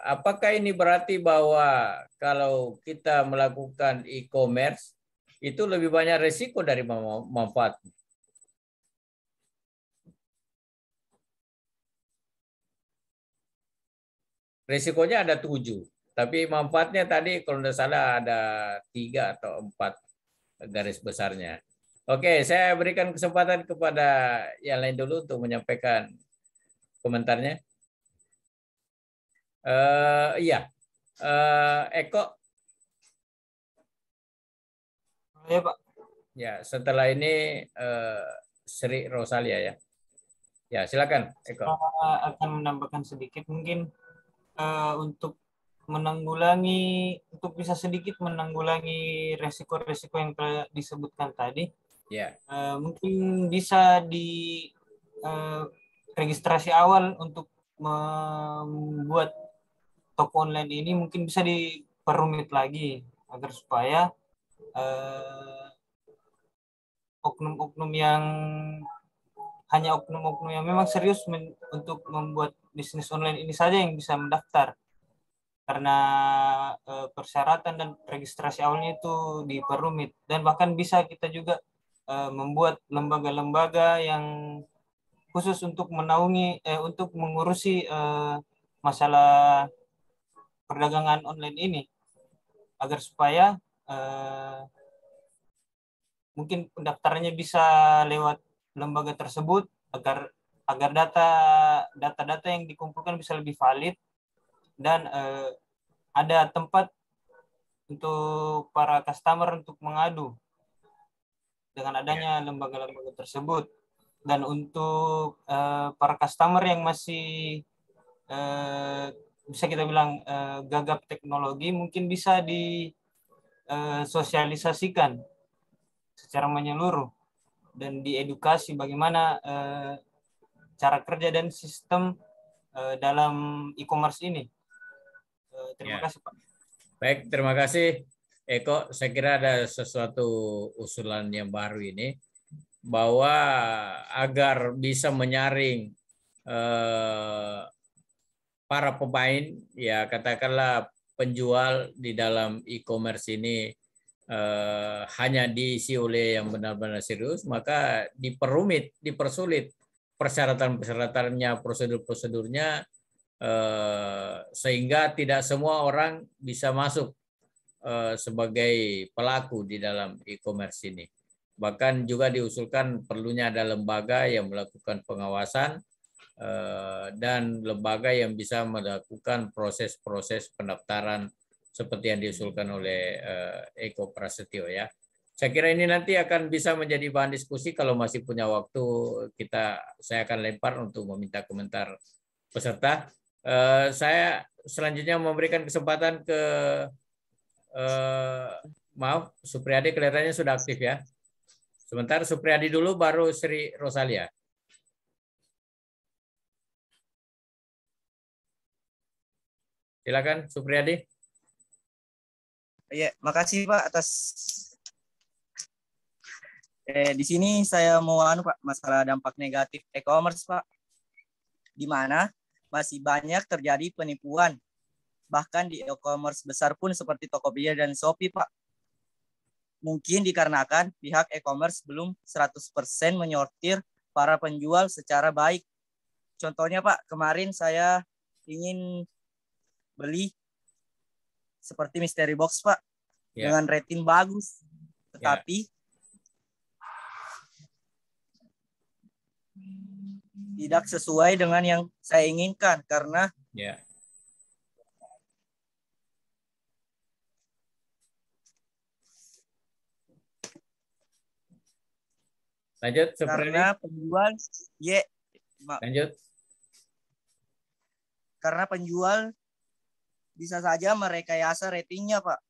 apakah ini berarti bahwa kalau kita melakukan e-commerce itu lebih banyak resiko dari manfaat? Resikonya ada 7, tapi manfaatnya tadi kalau tidak salah ada 3 atau 4 garis besarnya. Oke, saya berikan kesempatan kepada yang lain dulu untuk menyampaikan komentarnya. Iya, Eko. Ya, Pak. Ya, setelah ini Sri Rosalia ya. Ya, silakan Eko. Saya akan menambahkan sedikit mungkin untuk bisa sedikit menanggulangi resiko-resiko yang telah disebutkan tadi. Ya. Mungkin bisa di registrasi awal untuk membuat toko online ini mungkin bisa diperumit lagi agar supaya oknum-oknum yang memang serius untuk membuat bisnis online ini saja yang bisa mendaftar, karena persyaratan dan registrasi awalnya itu diperumit. Dan bahkan bisa kita juga membuat lembaga-lembaga yang khusus untuk untuk mengurusi masalah perdagangan online ini, agar supaya mungkin pendaftarannya bisa lewat lembaga tersebut, agar data-data yang dikumpulkan bisa lebih valid dan ada tempat untuk para customer untuk mengadu dengan adanya lembaga-lembaga tersebut. Dan untuk para customer yang masih bisa kita bilang gagap teknologi, mungkin bisa disosialisasikan secara menyeluruh dan diedukasi bagaimana cara kerja dan sistem dalam e-commerce ini. Terima kasih, Pak. Baik, terima kasih Eko. Saya kira ada sesuatu usulan yang baru ini, bahwa agar bisa menyaring para pemain, ya katakanlah penjual di dalam e-commerce ini hanya diisi oleh yang benar-benar serius, maka dipersulit persyaratan-persyaratannya, prosedur-prosedurnya sehingga tidak semua orang bisa masuk sebagai pelaku di dalam e-commerce ini. Bahkan juga diusulkan perlunya ada lembaga yang melakukan pengawasan dan lembaga yang bisa melakukan proses-proses pendaftaran seperti yang diusulkan oleh Eko Prasetyo ya. Saya kira ini nanti akan bisa menjadi bahan diskusi. Kalau masih punya waktu, saya akan lempar untuk meminta komentar peserta. Saya selanjutnya memberikan kesempatan ke maaf, Supriyadi kelihatannya sudah aktif ya. Sebentar, Supriyadi dulu, baru Sri Rosalia. Silakan, Supriyadi. Ya, makasih Pak atas. Di sini saya mau Pak, masalah dampak negatif e-commerce Pak, di mana masih banyak terjadi penipuan. Bahkan di e-commerce besar pun seperti Tokopedia dan Shopee, Pak. Mungkin dikarenakan pihak e-commerce belum 100% menyortir para penjual secara baik. Contohnya, Pak, kemarin saya ingin beli seperti Mystery Box, Pak, dengan rating bagus. Tetapi tidak sesuai dengan yang saya inginkan karena lanjut, karena penjual lanjut. Karena penjual bisa saja merekayasa ratingnya, Pak.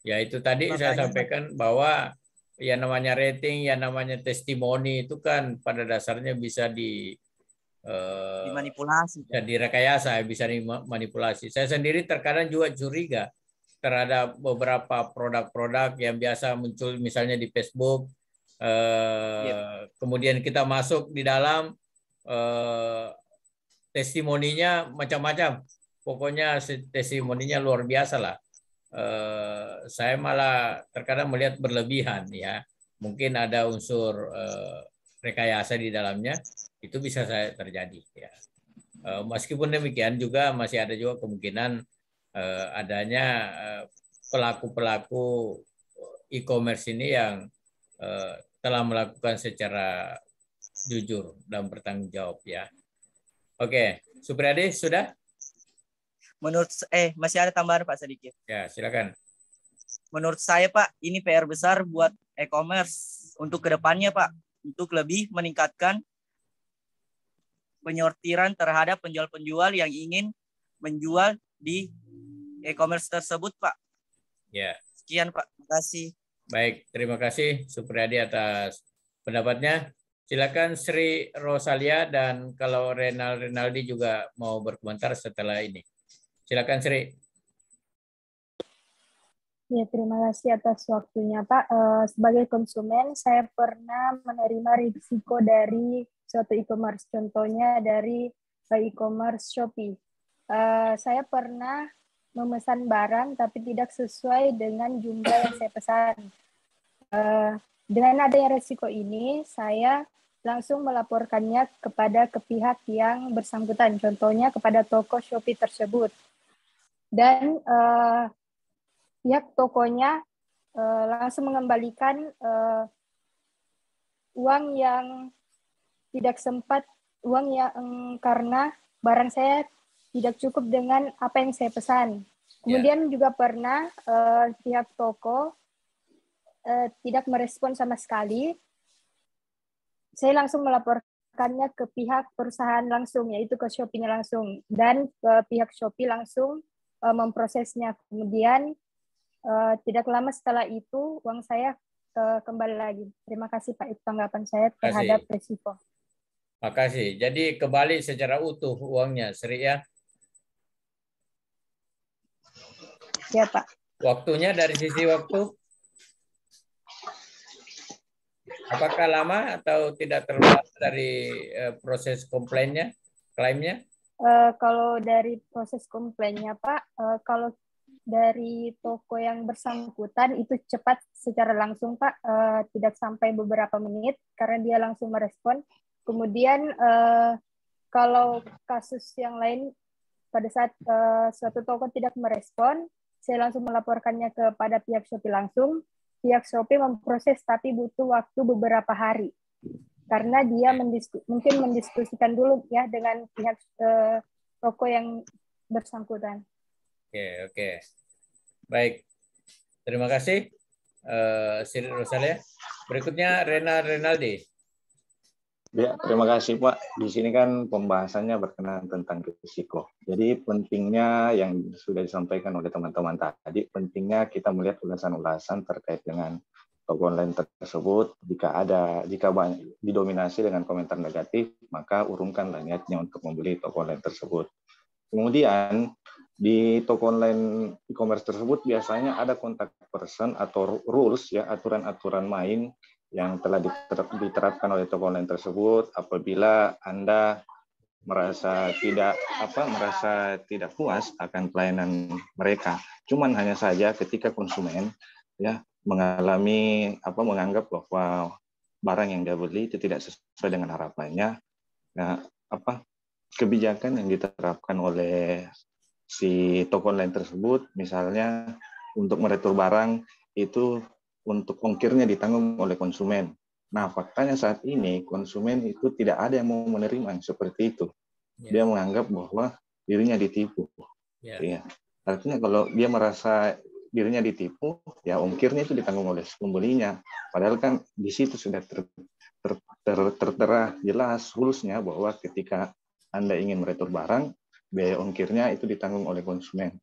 Ya itu tadi makanya saya sampaikan bahwa ya namanya rating, ya namanya testimoni itu kan pada dasarnya bisa dimanipulasi, bisa direkayasa, bisa dimanipulasi. Saya sendiri terkadang juga curiga terhadap beberapa produk-produk yang biasa muncul misalnya di Facebook, kemudian kita masuk di dalam testimoninya macam-macam, pokoknya testimoninya luar biasa lah. Saya malah terkadang melihat berlebihan ya, mungkin ada unsur rekayasa di dalamnya, itu bisa saya terjadi ya. Meskipun demikian juga masih ada juga kemungkinan adanya pelaku-pelaku e-commerce ini yang telah melakukan secara jujur dan bertanggung jawab ya. Oke, Supriyadi sudah? Menurut masih ada tambahan Pak sedikit. Ya, silakan. Menurut saya Pak, ini PR besar buat e-commerce untuk kedepannya Pak, untuk lebih meningkatkan penyortiran terhadap penjual-penjual yang ingin menjual di e-commerce tersebut, Pak. Ya. Sekian, Pak. Terima kasih. Baik, terima kasih Supriyadi atas pendapatnya. Silakan Sri Rosalia, dan kalau Renaldi juga mau berkomentar setelah ini. Silakan Sri. Ya, terima kasih atas waktunya, Pak. Sebagai konsumen, saya pernah menerima risiko dari suatu e-commerce. Contohnya dari e-commerce Shopee. Saya pernah memesan barang tapi tidak sesuai dengan jumlah yang saya pesan. Dengan adanya risiko ini, saya langsung melaporkannya kepada pihak yang bersangkutan, contohnya kepada toko Shopee tersebut. Dan pihak tokonya langsung mengembalikan uang yang tidak sempat, uang yang karena barang saya tidak cukup dengan apa yang saya pesan. Kemudian juga pernah pihak toko tidak merespon sama sekali. Saya langsung melaporkannya ke pihak perusahaan langsung, yaitu ke Shopee-nya langsung. Dan pihak Shopee langsung memprosesnya. Kemudian tidak lama setelah itu uang saya kembali lagi. Terima kasih Pak, itu tanggapan saya terhadap risiko. Makasih. Jadi kembali secara utuh uangnya, Sri ya? Ya Pak. Waktunya dari sisi waktu, apakah lama atau tidak terlalu dari proses komplainnya, klaimnya? Kalau dari proses komplainnya Pak, kalau dari toko yang bersangkutan itu cepat secara langsung Pak, tidak sampai beberapa menit karena dia langsung merespon. Kemudian kalau kasus yang lain, pada saat suatu toko tidak merespon, saya langsung melaporkannya kepada pihak Shopee langsung. Pihak Shopee memproses tapi butuh waktu beberapa hari. Karena dia mungkin mendiskusikan dulu ya dengan pihak toko yang bersangkutan. Oke. Baik. Terima kasih. Sri Rosalia. Berikutnya Renaldi. Ya, terima kasih Pak. Di sini kan pembahasannya berkenaan tentang risiko. Jadi pentingnya yang sudah disampaikan oleh teman-teman tadi, pentingnya kita melihat ulasan-ulasan terkait dengan toko online tersebut. Jika banyak didominasi dengan komentar negatif, maka urungkanlah niatnya untuk membeli toko online tersebut. Kemudian di toko online e-commerce tersebut biasanya ada kontak person atau rules ya, aturan-aturan main yang telah diterapkan oleh toko online tersebut. Apabila Anda merasa tidak puas akan pelayanan mereka, cuman hanya saja ketika konsumen ya menganggap bahwa barang yang dia beli itu tidak sesuai dengan harapannya, nah kebijakan yang diterapkan oleh si toko online tersebut, misalnya untuk meretur barang itu untuk ongkirnya ditanggung oleh konsumen. Nah, faktanya saat ini konsumen itu tidak ada yang mau menerima seperti itu. Dia menganggap bahwa dirinya ditipu. Ya. Artinya kalau dia merasa dirinya ditipu, ya ongkirnya itu ditanggung oleh pembelinya. Padahal kan di situ sudah tertera jelas rules-nya bahwa ketika Anda ingin meretur barang, biaya ongkirnya itu ditanggung oleh konsumen.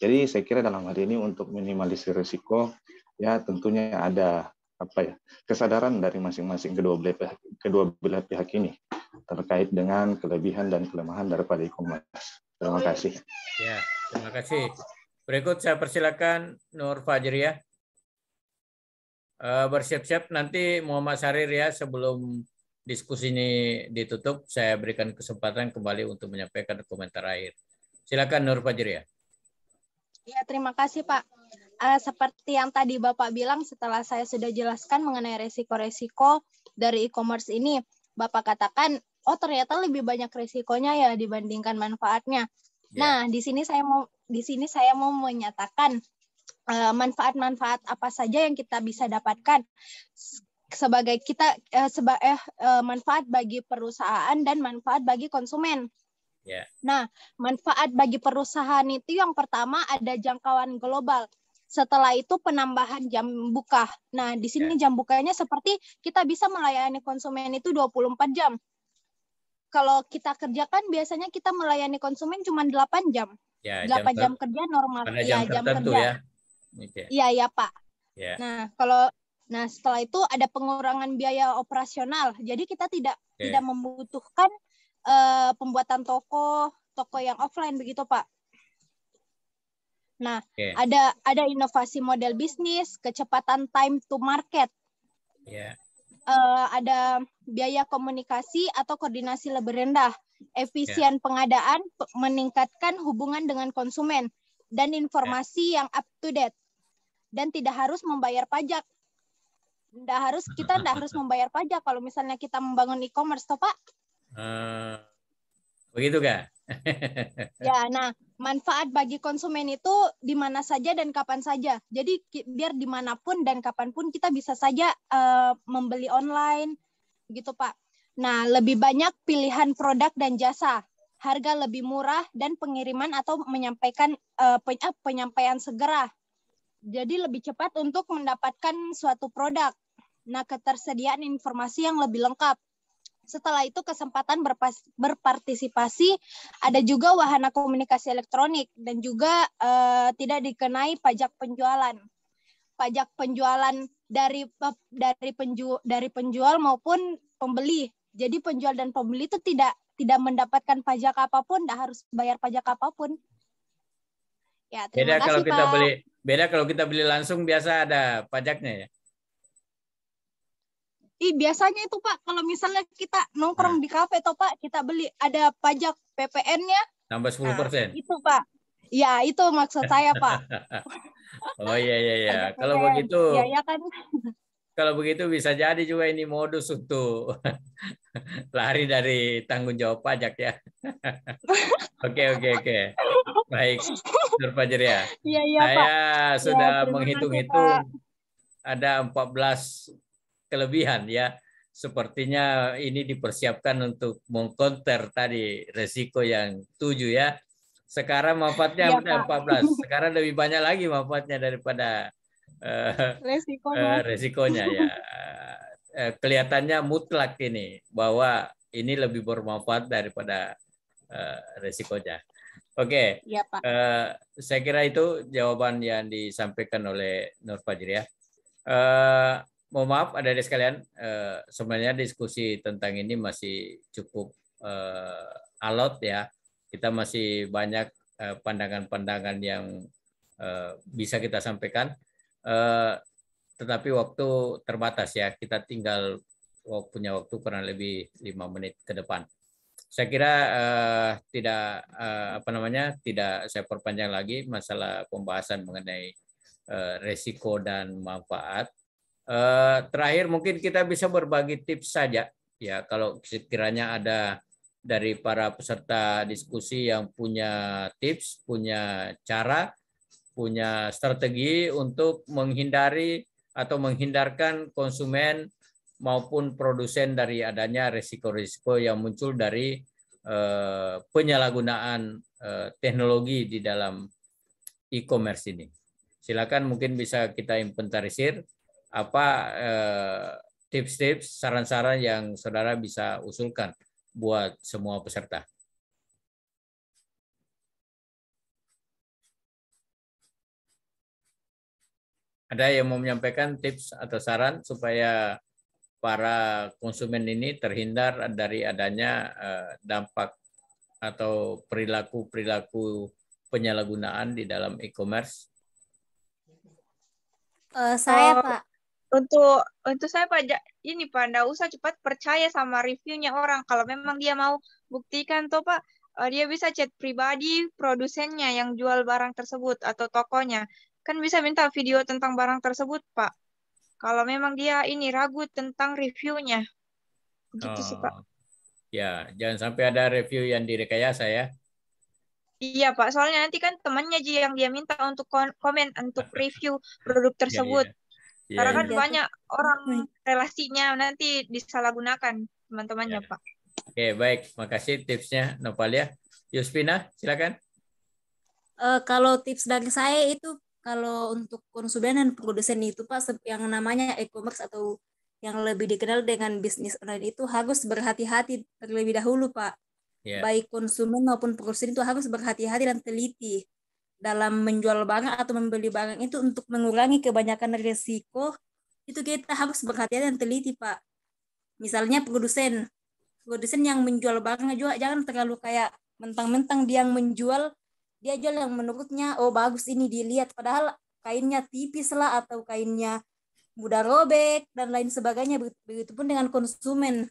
Jadi saya kira dalam hal ini untuk minimalisir risiko, ya tentunya ada kesadaran dari masing-masing kedua belah pihak ini terkait dengan kelebihan dan kelemahan daripada e-commerce. Terima kasih. Ya, terima kasih. Berikut saya persilakan Nur Fajriah. Bersiap-siap nanti Muhammad Sarir ya, sebelum diskusi ini ditutup, saya berikan kesempatan kembali untuk menyampaikan komentar akhir. Silakan Nur Fajriah. Ya, terima kasih Pak. Seperti yang tadi Bapak bilang, setelah saya sudah jelaskan mengenai resiko-resiko dari e-commerce ini, Bapak katakan, oh ternyata lebih banyak resikonya ya dibandingkan manfaatnya. Nah, di sini saya mau menyatakan manfaat-manfaat apa saja yang kita bisa dapatkan sebagai manfaat bagi perusahaan dan manfaat bagi konsumen. Nah, manfaat bagi perusahaan itu yang pertama ada jangkauan global. Setelah itu penambahan jam buka. Nah, di sini jam bukanya seperti kita bisa melayani konsumen itu 24 jam. Kalau kita kerjakan biasanya kita melayani konsumen cuma 8 jam. 8 jam kerja normal. Jam tertentu kerja. Iya, Pak. Nah, setelah itu ada pengurangan biaya operasional. Jadi kita tidak membutuhkan pembuatan toko yang offline begitu, Pak. Nah, ada inovasi model bisnis, kecepatan time to market. Ada biaya komunikasi atau koordinasi lebih rendah, efisien pengadaan, meningkatkan hubungan dengan konsumen, dan informasi yang up to date. Dan tidak harus membayar pajak. Kita tidak harus membayar pajak kalau misalnya kita membangun e-commerce, toh Pak? Begitu kan? Ya, nah manfaat bagi konsumen itu di mana saja dan kapan saja. Jadi biar dimanapun dan kapanpun kita bisa saja membeli online, gitu Pak. Nah, lebih banyak pilihan produk dan jasa, harga lebih murah dan pengiriman atau penyampaian segera. Jadi lebih cepat untuk mendapatkan suatu produk. Nah, ketersediaan informasi yang lebih lengkap. Setelah itu kesempatan berpartisipasi, ada juga wahana komunikasi elektronik dan juga tidak dikenai pajak penjualan. Pajak penjualan dari penjual maupun pembeli. Jadi penjual dan pembeli itu tidak mendapatkan pajak apapun, tidak harus bayar pajak apapun. Ya, terima kasih, Pak. Beda kalau kita beli langsung biasa ada pajaknya ya. Biasanya itu Pak, kalau misalnya kita nongkrong di kafe toh Pak, kita beli ada pajak PPN-nya. Tambah 10%. Itu Pak. Ya, itu maksud saya Pak. Oh iya. Kalau begitu. Ya kan. Kalau begitu bisa jadi juga ini modus untuk lari dari tanggung jawab pajak ya. Oke. Baik, Nur Fajria. Iya, Saya Pak. sudah Terima kasih, Pak. menghitung-hitung ada 14 kelebihan ya. Sepertinya ini dipersiapkan untuk mengkonter tadi resiko yang 7 ya. Sekarang manfaatnya Iya, udah Pak. 14. Sekarang lebih banyak lagi manfaatnya daripada resikonya ya. Kelihatannya mutlak ini bahwa ini lebih bermanfaat daripada resikonya. Oke, Iya, Pak. saya kira itu jawaban yang disampaikan oleh Nur Fajria. Mohon maaf adik-adik sekalian, sebenarnya diskusi tentang ini masih cukup alot ya. Kita masih banyak pandangan-pandangan yang bisa kita sampaikan, tetapi waktu terbatas ya. Kita tinggal punya waktu kurang lebih 5 menit ke depan. Saya kira tidak saya perpanjang lagi masalah pembahasan mengenai resiko dan manfaat. Terakhir mungkin kita bisa berbagi tips saja ya, kalau sekiranya ada dari para peserta diskusi yang punya tips, punya cara, punya strategi untuk menghindari atau menghindarkan konsumen maupun produsen dari adanya risiko-risiko yang muncul dari penyalahgunaan teknologi di dalam e-commerce ini. Silakan mungkin bisa kita inventarisir apa tips-tips, saran-saran yang saudara bisa usulkan buat semua peserta. Ada yang mau menyampaikan tips atau saran supaya para konsumen ini terhindar dari adanya dampak atau perilaku penyalahgunaan di dalam e-commerce? Saya Pak. Untuk saya Pak, ini Pak, nggak usah cepat percaya sama reviewnya orang. Kalau memang dia mau buktikan tuh Pak, dia bisa chat pribadi produsennya yang jual barang tersebut atau tokonya. Kan bisa minta video tentang barang tersebut Pak. Kalau memang dia ini ragu tentang reviewnya. Gitu sih Pak. Ya, jangan sampai ada review yang direkayasa ya. Iya Pak, soalnya nanti kan temannya yang dia minta untuk komen untuk review produk tersebut. Karena kan banyak orang relasinya nanti disalahgunakan teman-temannya Pak. Oke, baik. Makasih tipsnya Novalia. Yuspina, silakan. Kalau tips dari saya itu, kalau untuk konsumen dan produsen itu Pak, yang namanya e-commerce atau yang lebih dikenal dengan bisnis online itu harus berhati-hati terlebih dahulu Pak. Baik konsumen maupun produsen itu harus berhati-hati dan teliti dalam menjual barang atau membeli barang itu. Untuk mengurangi kebanyakan risiko itu kita harus berhati-hati dan teliti Pak. Misalnya produsen yang menjual barang juga jangan terlalu kayak mentang-mentang dia yang menjual, dia jual yang menurutnya oh bagus ini dilihat, padahal kainnya tipis lah atau kainnya mudah robek dan lain sebagainya. Begitupun dengan konsumen,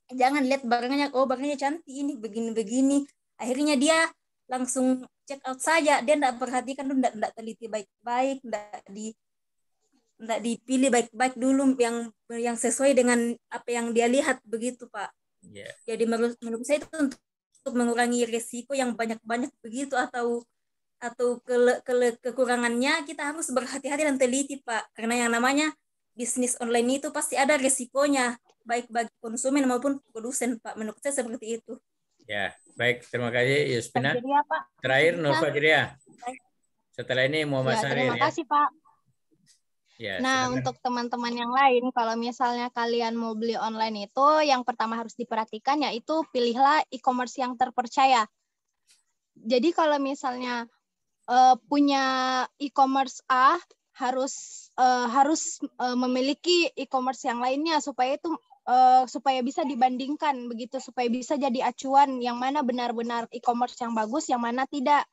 jangan lihat barangnya oh barangnya cantik ini begini-begini, akhirnya dia langsung check out saja, dia tidak perhatikan dulu, tidak teliti baik-baik, tidak dipilih baik-baik dulu yang sesuai dengan apa yang dia lihat, begitu Pak. Jadi menurut saya itu untuk mengurangi risiko yang banyak-banyak begitu atau kekurangannya, kita harus berhati-hati dan teliti Pak, karena yang namanya bisnis online itu pasti ada risikonya baik bagi konsumen maupun produsen Pak. Menurut saya seperti itu. Ya, baik, terima kasih Yuspina. Terakhir Nur Fajria. Setelah ini Muhammad Syahrir. Terima kasih Pak. Ya, nah, silakan. Untuk teman-teman yang lain, kalau misalnya kalian mau beli online itu, yang pertama harus diperhatikan yaitu pilihlah e-commerce yang terpercaya. Jadi kalau misalnya punya e-commerce A, harus memiliki e-commerce yang lainnya supaya bisa dibandingkan begitu, supaya bisa jadi acuan yang mana benar-benar e-commerce yang bagus, yang mana tidak.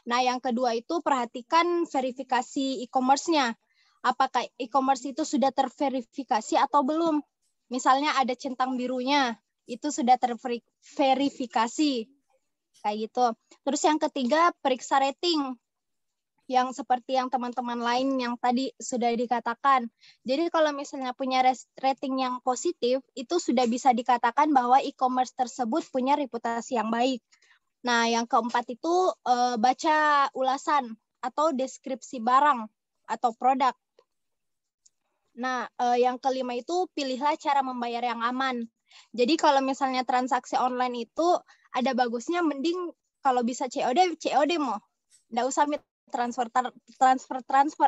Nah, yang kedua itu perhatikan verifikasi e-commerce-nya. Apakah e-commerce itu sudah terverifikasi atau belum? Misalnya ada centang birunya, itu sudah terverifikasi. Kayak gitu. Terus yang ketiga, periksa rating. yang seperti yang teman-teman lain yang tadi sudah dikatakan. Jadi kalau misalnya punya rating yang positif, itu sudah bisa dikatakan bahwa e-commerce tersebut punya reputasi yang baik. Nah, yang keempat itu baca ulasan atau deskripsi barang atau produk. Nah, yang kelima itu pilihlah cara membayar yang aman. Jadi kalau misalnya transaksi online itu ada bagusnya mending kalau bisa COD mau. Nggak usah transfer.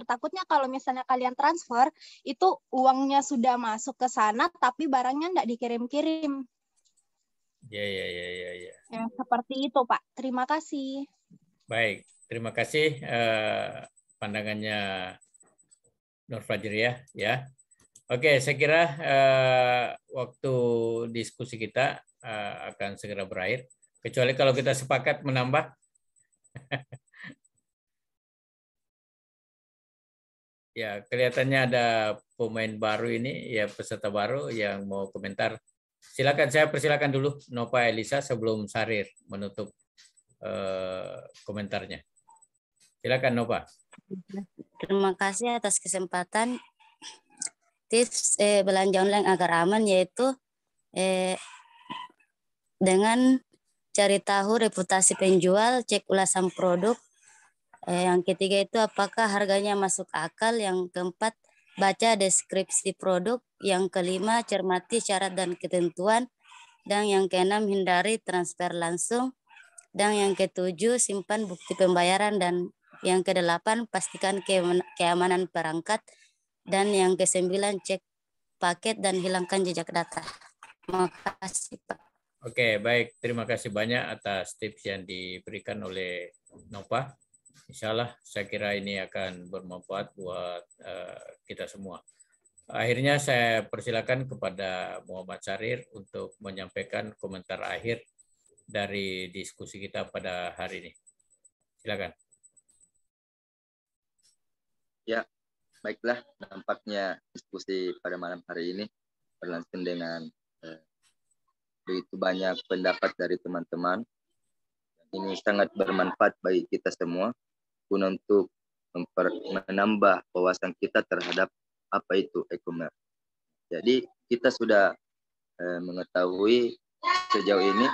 Takutnya kalau misalnya kalian transfer, itu uangnya sudah masuk ke sana, tapi barangnya nggak dikirim-kirim. Ya. Ya, seperti itu, Pak. Terima kasih. Baik, terima kasih pandangannya Nur Fajriah ya. Oke, saya kira waktu diskusi kita akan segera berakhir. Kecuali kalau kita sepakat menambah. Ya, kelihatannya ada pemain baru ini, ya peserta baru yang mau komentar. Silakan, saya persilakan dulu Nova Elisa sebelum Sarir menutup komentarnya. Silakan Nova. Terima kasih atas kesempatan. Tips belanja online agar aman yaitu dengan cari tahu reputasi penjual, cek ulasan produk. Yang ketiga itu apakah harganya masuk akal. Yang keempat, baca deskripsi produk. Yang kelima, cermati syarat dan ketentuan. Dan yang keenam, hindari transfer langsung. Dan yang ketujuh, simpan bukti pembayaran. Dan yang kedelapan, pastikan keamanan perangkat. Dan yang kesembilan, cek paket dan hilangkan jejak data. Terima kasih, Pak. Oke, baik. Terima kasih banyak atas tips yang diberikan oleh Nova. Insya Allah saya kira ini akan bermanfaat buat kita semua. Akhirnya saya persilakan kepada Muhammad Sarir untuk menyampaikan komentar akhir dari diskusi kita pada hari ini. Silakan. Ya, baiklah. Nampaknya diskusi pada malam hari ini berlangsung dengan begitu banyak pendapat dari teman-teman. Ini sangat bermanfaat bagi kita semua guna untuk menambah wawasan kita terhadap apa itu e-commerce. Jadi kita sudah mengetahui sejauh ini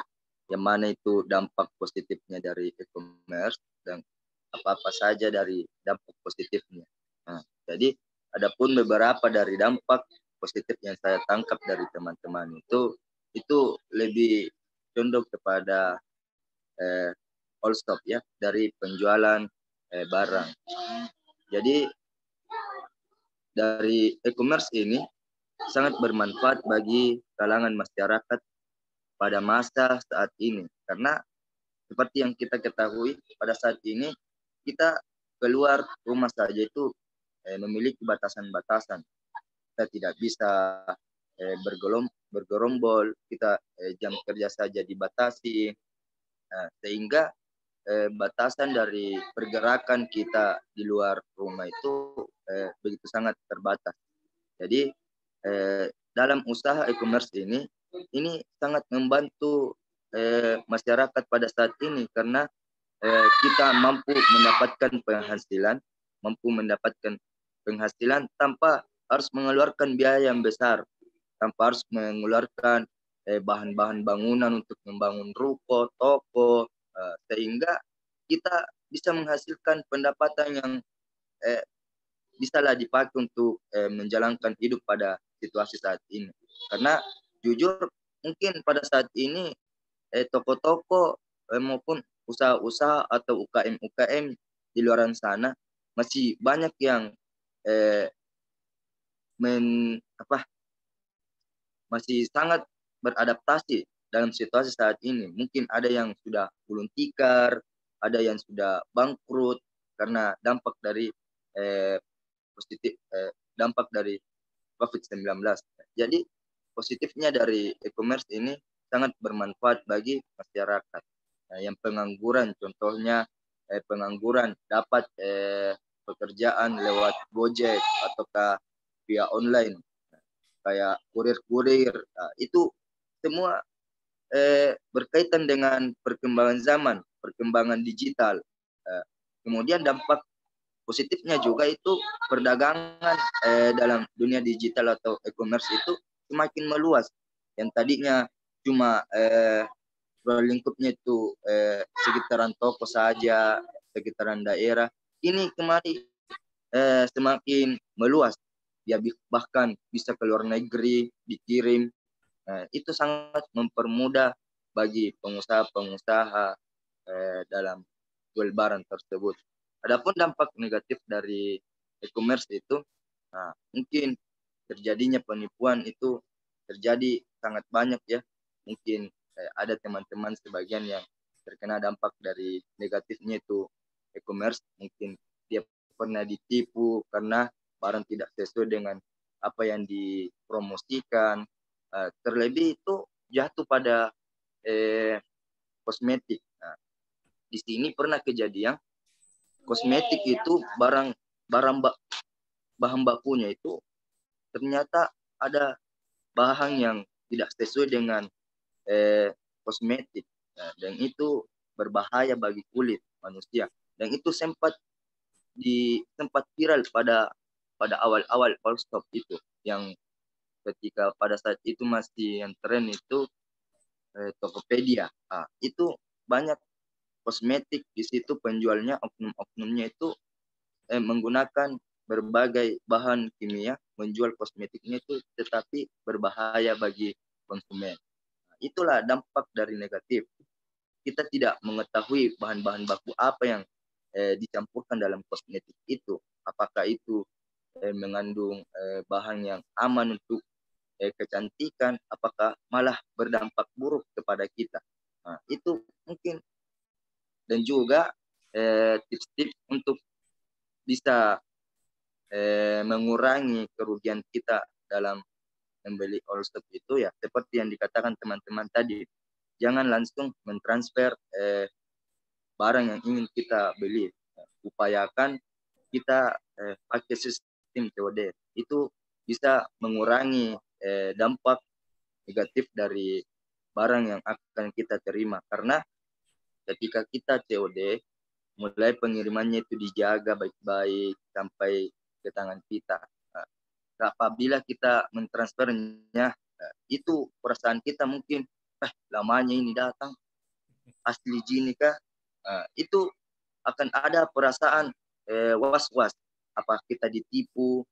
yang mana itu dampak positifnya dari e-commerce dan apa-apa saja dari dampak positifnya. Nah, jadi adapun beberapa dari dampak positif yang saya tangkap dari teman-teman itu lebih condong kepada all stop ya, dari penjualan barang. Jadi dari e-commerce ini sangat bermanfaat bagi kalangan masyarakat pada masa saat ini, karena seperti yang kita ketahui pada saat ini kita keluar rumah saja itu memiliki batasan-batasan. Kita tidak bisa bergerombol, kita jam kerja saja dibatasi, sehingga batasan dari pergerakan kita di luar rumah itu begitu sangat terbatas. Jadi dalam usaha e-commerce ini sangat membantu masyarakat pada saat ini, karena kita mampu mendapatkan penghasilan tanpa harus mengeluarkan biaya yang besar, tanpa harus mengeluarkan bahan-bahan bangunan untuk membangun ruko, toko, sehingga kita bisa menghasilkan pendapatan yang bisalah dipakai untuk menjalankan hidup pada situasi saat ini. Karena jujur mungkin pada saat ini toko-toko maupun usaha-usaha atau UKM di luar sana masih banyak yang masih sangat beradaptasi dalam situasi saat ini. Mungkin ada yang sudah gulung tikar, ada yang sudah bangkrut karena dampak dari dampak dari COVID-19. Jadi positifnya dari e-commerce ini sangat bermanfaat bagi masyarakat. Yang pengangguran, contohnya pengangguran dapat pekerjaan lewat Gojek ataukah via online, kayak kurir-kurir. Itu semua berkaitan dengan perkembangan zaman, perkembangan digital. Kemudian dampak positifnya juga itu perdagangan dalam dunia digital atau e-commerce itu semakin meluas. Yang tadinya cuma lingkupnya itu sekitaran toko saja, sekitaran daerah, ini kemarin semakin meluas. Ya bahkan bisa ke luar negeri, dikirim. Itu sangat mempermudah bagi pengusaha-pengusaha dalam jual barang tersebut. Adapun dampak negatif dari e-commerce itu, mungkin terjadinya penipuan itu terjadi sangat banyak ya. Mungkin ada teman-teman sebagian yang terkena dampak dari negatifnya itu e-commerce. Mungkin dia pernah ditipu karena barang tidak sesuai dengan apa yang dipromosikan. Terlebih itu jatuh pada kosmetik. Di sini pernah kejadian kosmetik itu bahan bakunya itu ternyata ada bahan yang tidak sesuai dengan kosmetik, dan itu berbahaya bagi kulit manusia. Dan itu sempat viral pada awal-awal all stop itu, yang ketika pada saat itu masih yang tren itu Tokopedia. Itu banyak kosmetik di situ penjualnya, oknum-oknumnya itu menggunakan berbagai bahan kimia menjual kosmetiknya itu, tetapi berbahaya bagi konsumen. Itulah dampak dari negatif. Kita tidak mengetahui bahan-bahan baku apa yang dicampurkan dalam kosmetik itu. Apakah itu mengandung bahan yang aman untuk kecantikan, apakah malah berdampak buruk kepada kita. Itu mungkin. Dan juga tips-tips untuk bisa mengurangi kerugian kita dalam membeli all stock itu, ya seperti yang dikatakan teman-teman tadi, jangan langsung mentransfer barang yang ingin kita beli. Upayakan kita pakai sistem COD. Itu bisa mengurangi dampak negatif dari barang yang akan kita terima, karena ketika kita COD, mulai pengirimannya itu dijaga baik-baik sampai ke tangan kita. Apabila kita mentransfernya, itu perasaan kita mungkin, lamanya ini datang, asli jini kah? Itu akan ada perasaan was-was, apa kita ditipu.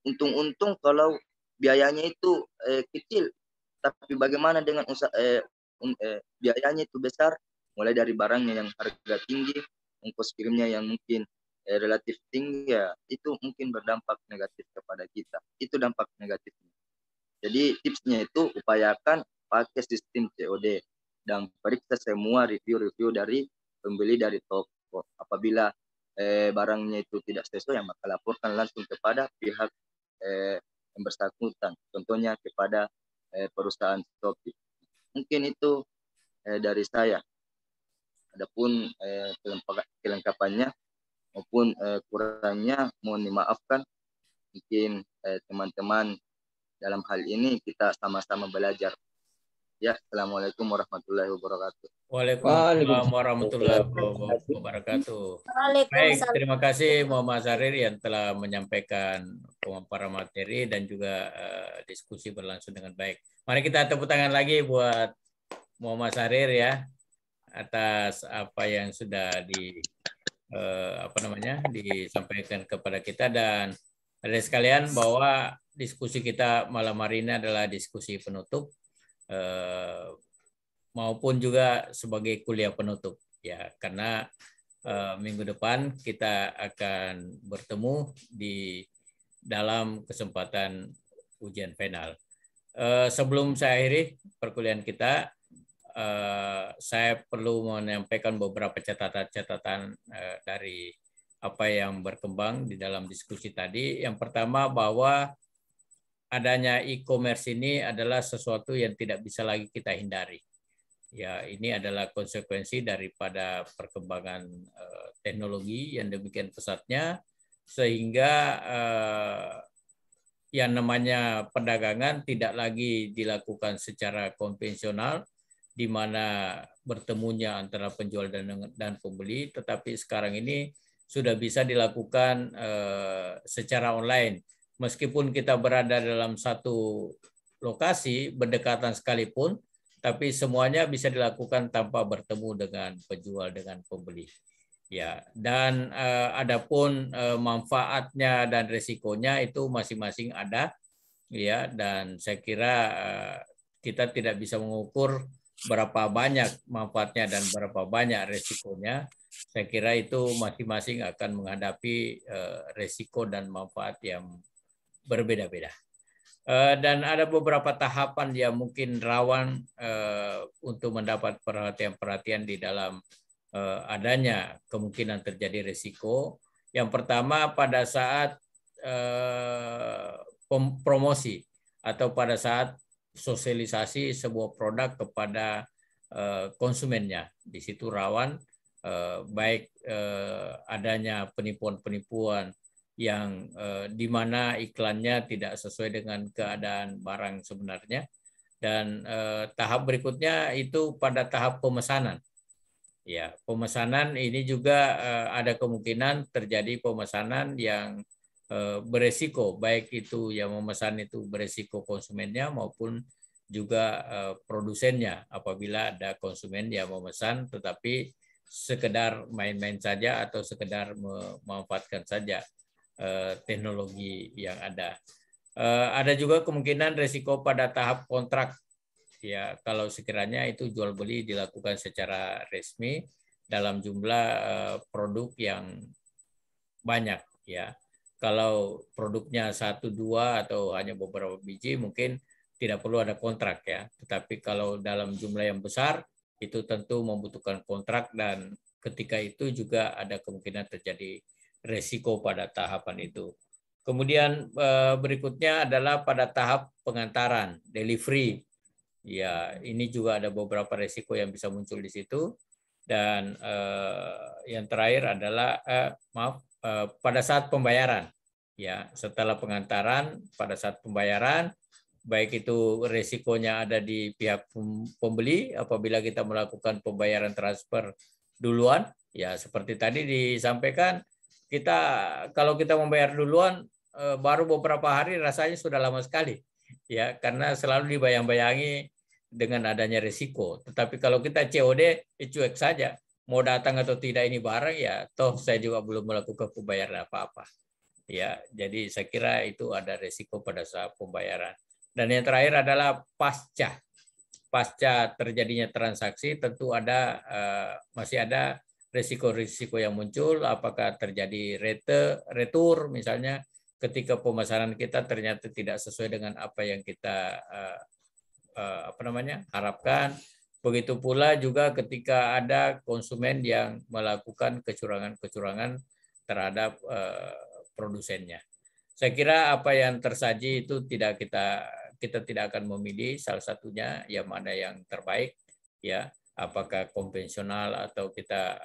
Untung-untung kalau biayanya itu kecil, tapi bagaimana dengan biayanya itu besar, mulai dari barangnya yang harga tinggi, ongkos kirimnya yang mungkin relatif tinggi, ya itu mungkin berdampak negatif kepada kita. Itu dampak negatifnya. Jadi tipsnya itu upayakan pakai sistem COD dan periksa semua review-review dari pembeli dari toko. Apabila barangnya itu tidak sesuai, maka laporkan langsung kepada pihak yang bersangkutan. Contohnya kepada perusahaan Shopee. Mungkin itu dari saya. Adapun kelengkapannya maupun kurangnya mohon dimaafkan. Mungkin teman-teman dalam hal ini kita sama-sama belajar. Ya, assalamualaikum warahmatullahi wabarakatuh. Waalaikumsalam warahmatullahi wabarakatuh. Baik, terima kasih Muhammad Sarir yang telah menyampaikan pemaparan materi dan juga diskusi berlangsung dengan baik. Mari kita tepuk tangan lagi buat Muhammad Sarir ya, atas apa yang sudah disampaikan kepada kita. Dan ada sekalian bahwa diskusi kita malam hari ini adalah diskusi penutup maupun juga sebagai kuliah penutup ya, karena minggu depan kita akan bertemu di dalam kesempatan ujian final. Sebelum saya akhiri perkuliahan kita, saya perlu menyampaikan beberapa catatan-catatan dari apa yang berkembang di dalam diskusi tadi. Yang pertama, bahwa adanya e-commerce ini adalah sesuatu yang tidak bisa lagi kita hindari. Ya, ini adalah konsekuensi daripada perkembangan teknologi yang demikian pesatnya, sehingga yang namanya perdagangan tidak lagi dilakukan secara konvensional, di mana bertemunya antara penjual dan pembeli, tetapi sekarang ini sudah bisa dilakukan secara online. Meskipun kita berada dalam satu lokasi berdekatan sekalipun, tapi semuanya bisa dilakukan tanpa bertemu dengan penjual, dengan pembeli. Ya, dan adapun manfaatnya dan risikonya itu masing-masing ada, ya. Dan saya kira kita tidak bisa mengukur berapa banyak manfaatnya dan berapa banyak risikonya. Saya kira itu masing-masing akan menghadapi risiko dan manfaat yang berbeda-beda. Dan ada beberapa tahapan yang mungkin rawan untuk mendapat perhatian-perhatian di dalam adanya kemungkinan terjadi risiko. Yang pertama pada saat promosi atau pada saat sosialisasi sebuah produk kepada konsumennya. Di situ rawan baik adanya penipuan-penipuan yang di mana iklannya tidak sesuai dengan keadaan barang sebenarnya. Dan tahap berikutnya itu pada tahap pemesanan. Ya, pemesanan ini juga ada kemungkinan terjadi pemesanan yang beresiko, baik itu yang memesan itu beresiko konsumennya maupun juga produsennya, apabila ada konsumen yang memesan tetapi sekedar main-main saja atau sekedar memanfaatkan saja teknologi yang ada. Ada juga kemungkinan risiko pada tahap kontrak, ya, kalau sekiranya itu jual beli dilakukan secara resmi dalam jumlah produk yang banyak, ya. Kalau produknya 1, 2 atau hanya beberapa biji mungkin tidak perlu ada kontrak, ya. Tetapi kalau dalam jumlah yang besar itu tentu membutuhkan kontrak, dan ketika itu juga ada kemungkinan terjadi resiko pada tahapan itu. Kemudian berikutnya adalah pada tahap pengantaran, delivery. Ya, ini juga ada beberapa resiko yang bisa muncul di situ. Dan yang terakhir adalah pada saat pembayaran. Ya, setelah pengantaran, pada saat pembayaran, baik itu resikonya ada di pihak pembeli apabila kita melakukan pembayaran transfer duluan, ya seperti tadi disampaikan, kita kalau kita membayar duluan baru beberapa hari rasanya sudah lama sekali, ya, karena selalu dibayang-bayangi dengan adanya risiko. Tetapi kalau kita COD, cuek saja, mau datang atau tidak ini barang, ya toh saya juga belum melakukan pembayaran apa-apa. Ya, jadi saya kira itu ada risiko pada saat pembayaran. Dan yang terakhir adalah pasca terjadinya transaksi, tentu ada masih ada risiko-risiko yang muncul, apakah terjadi retur misalnya ketika pemesanan kita ternyata tidak sesuai dengan apa yang kita harapkan. Begitu pula juga ketika ada konsumen yang melakukan kecurangan-kecurangan terhadap produsennya. Saya kira apa yang tersaji itu tidak kita tidak akan memilih salah satunya yang mana yang terbaik, ya, apakah konvensional atau kita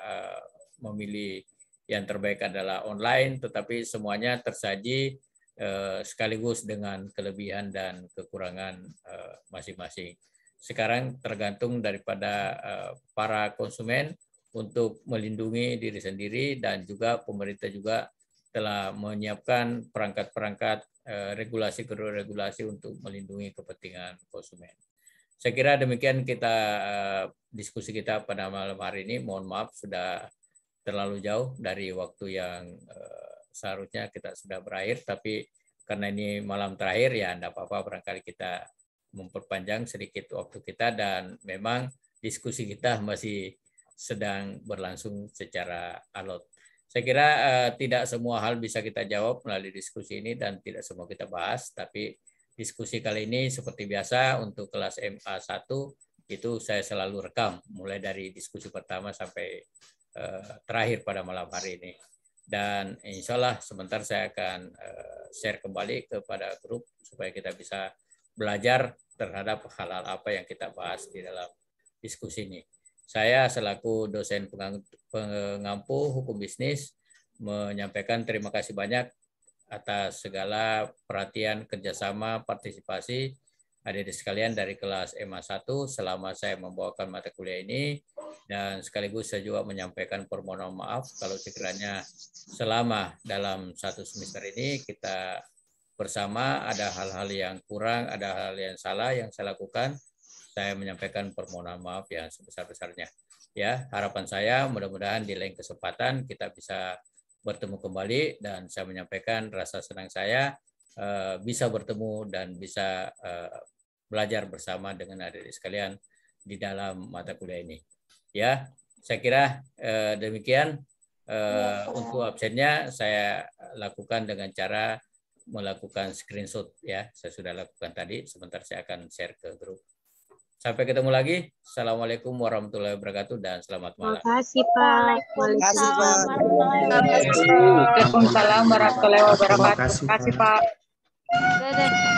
memilih yang terbaik adalah online, tetapi semuanya tersaji sekaligus dengan kelebihan dan kekurangan masing-masing. Sekarang tergantung daripada para konsumen untuk melindungi diri sendiri, dan juga pemerintah juga telah menyiapkan perangkat-perangkat regulasi untuk melindungi kepentingan konsumen. Saya kira demikian kita diskusi kita pada malam hari ini. Mohon maaf sudah terlalu jauh dari waktu yang seharusnya kita sudah berakhir, tapi karena ini malam terakhir, ya tidak apa-apa, barangkali kita memperpanjang sedikit waktu kita, dan memang diskusi kita masih sedang berlangsung secara alot. Saya kira tidak semua hal bisa kita jawab melalui diskusi ini dan tidak semua kita bahas, tapi diskusi kali ini seperti biasa untuk kelas MA1 itu saya selalu rekam, mulai dari diskusi pertama sampai terakhir pada malam hari ini. Dan insya Allah sebentar saya akan share kembali kepada grup supaya kita bisa belajar terhadap hal-hal apa yang kita bahas di dalam diskusi ini. Saya selaku dosen pengampu hukum bisnis menyampaikan terima kasih banyak atas segala perhatian, kerjasama, partisipasi adik-adik sekalian dari kelas MA1 selama saya membawakan mata kuliah ini. Dan sekaligus saya juga menyampaikan permohonan maaf kalau sekiranya selama dalam satu semester ini kita bersama ada hal-hal yang kurang, ada hal yang salah yang saya lakukan. Saya menyampaikan permohonan maaf yang sebesar-besarnya. Ya, harapan saya mudah-mudahan di lain kesempatan kita bisa bertemu kembali, dan saya menyampaikan rasa senang saya bisa bertemu dan bisa belajar bersama dengan adik-adik sekalian di dalam mata kuliah ini. Ya, saya kira demikian. Untuk absennya saya lakukan dengan cara melakukan screenshot, ya. Saya sudah lakukan tadi, sebentar saya akan share ke grup. Sampai ketemu lagi. Assalamualaikum warahmatullahi wabarakatuh dan selamat malam. Terima kasih Pak. Waalaikumsalam warahmatullahi wabarakatuh. Terima kasih Pak. Dadah.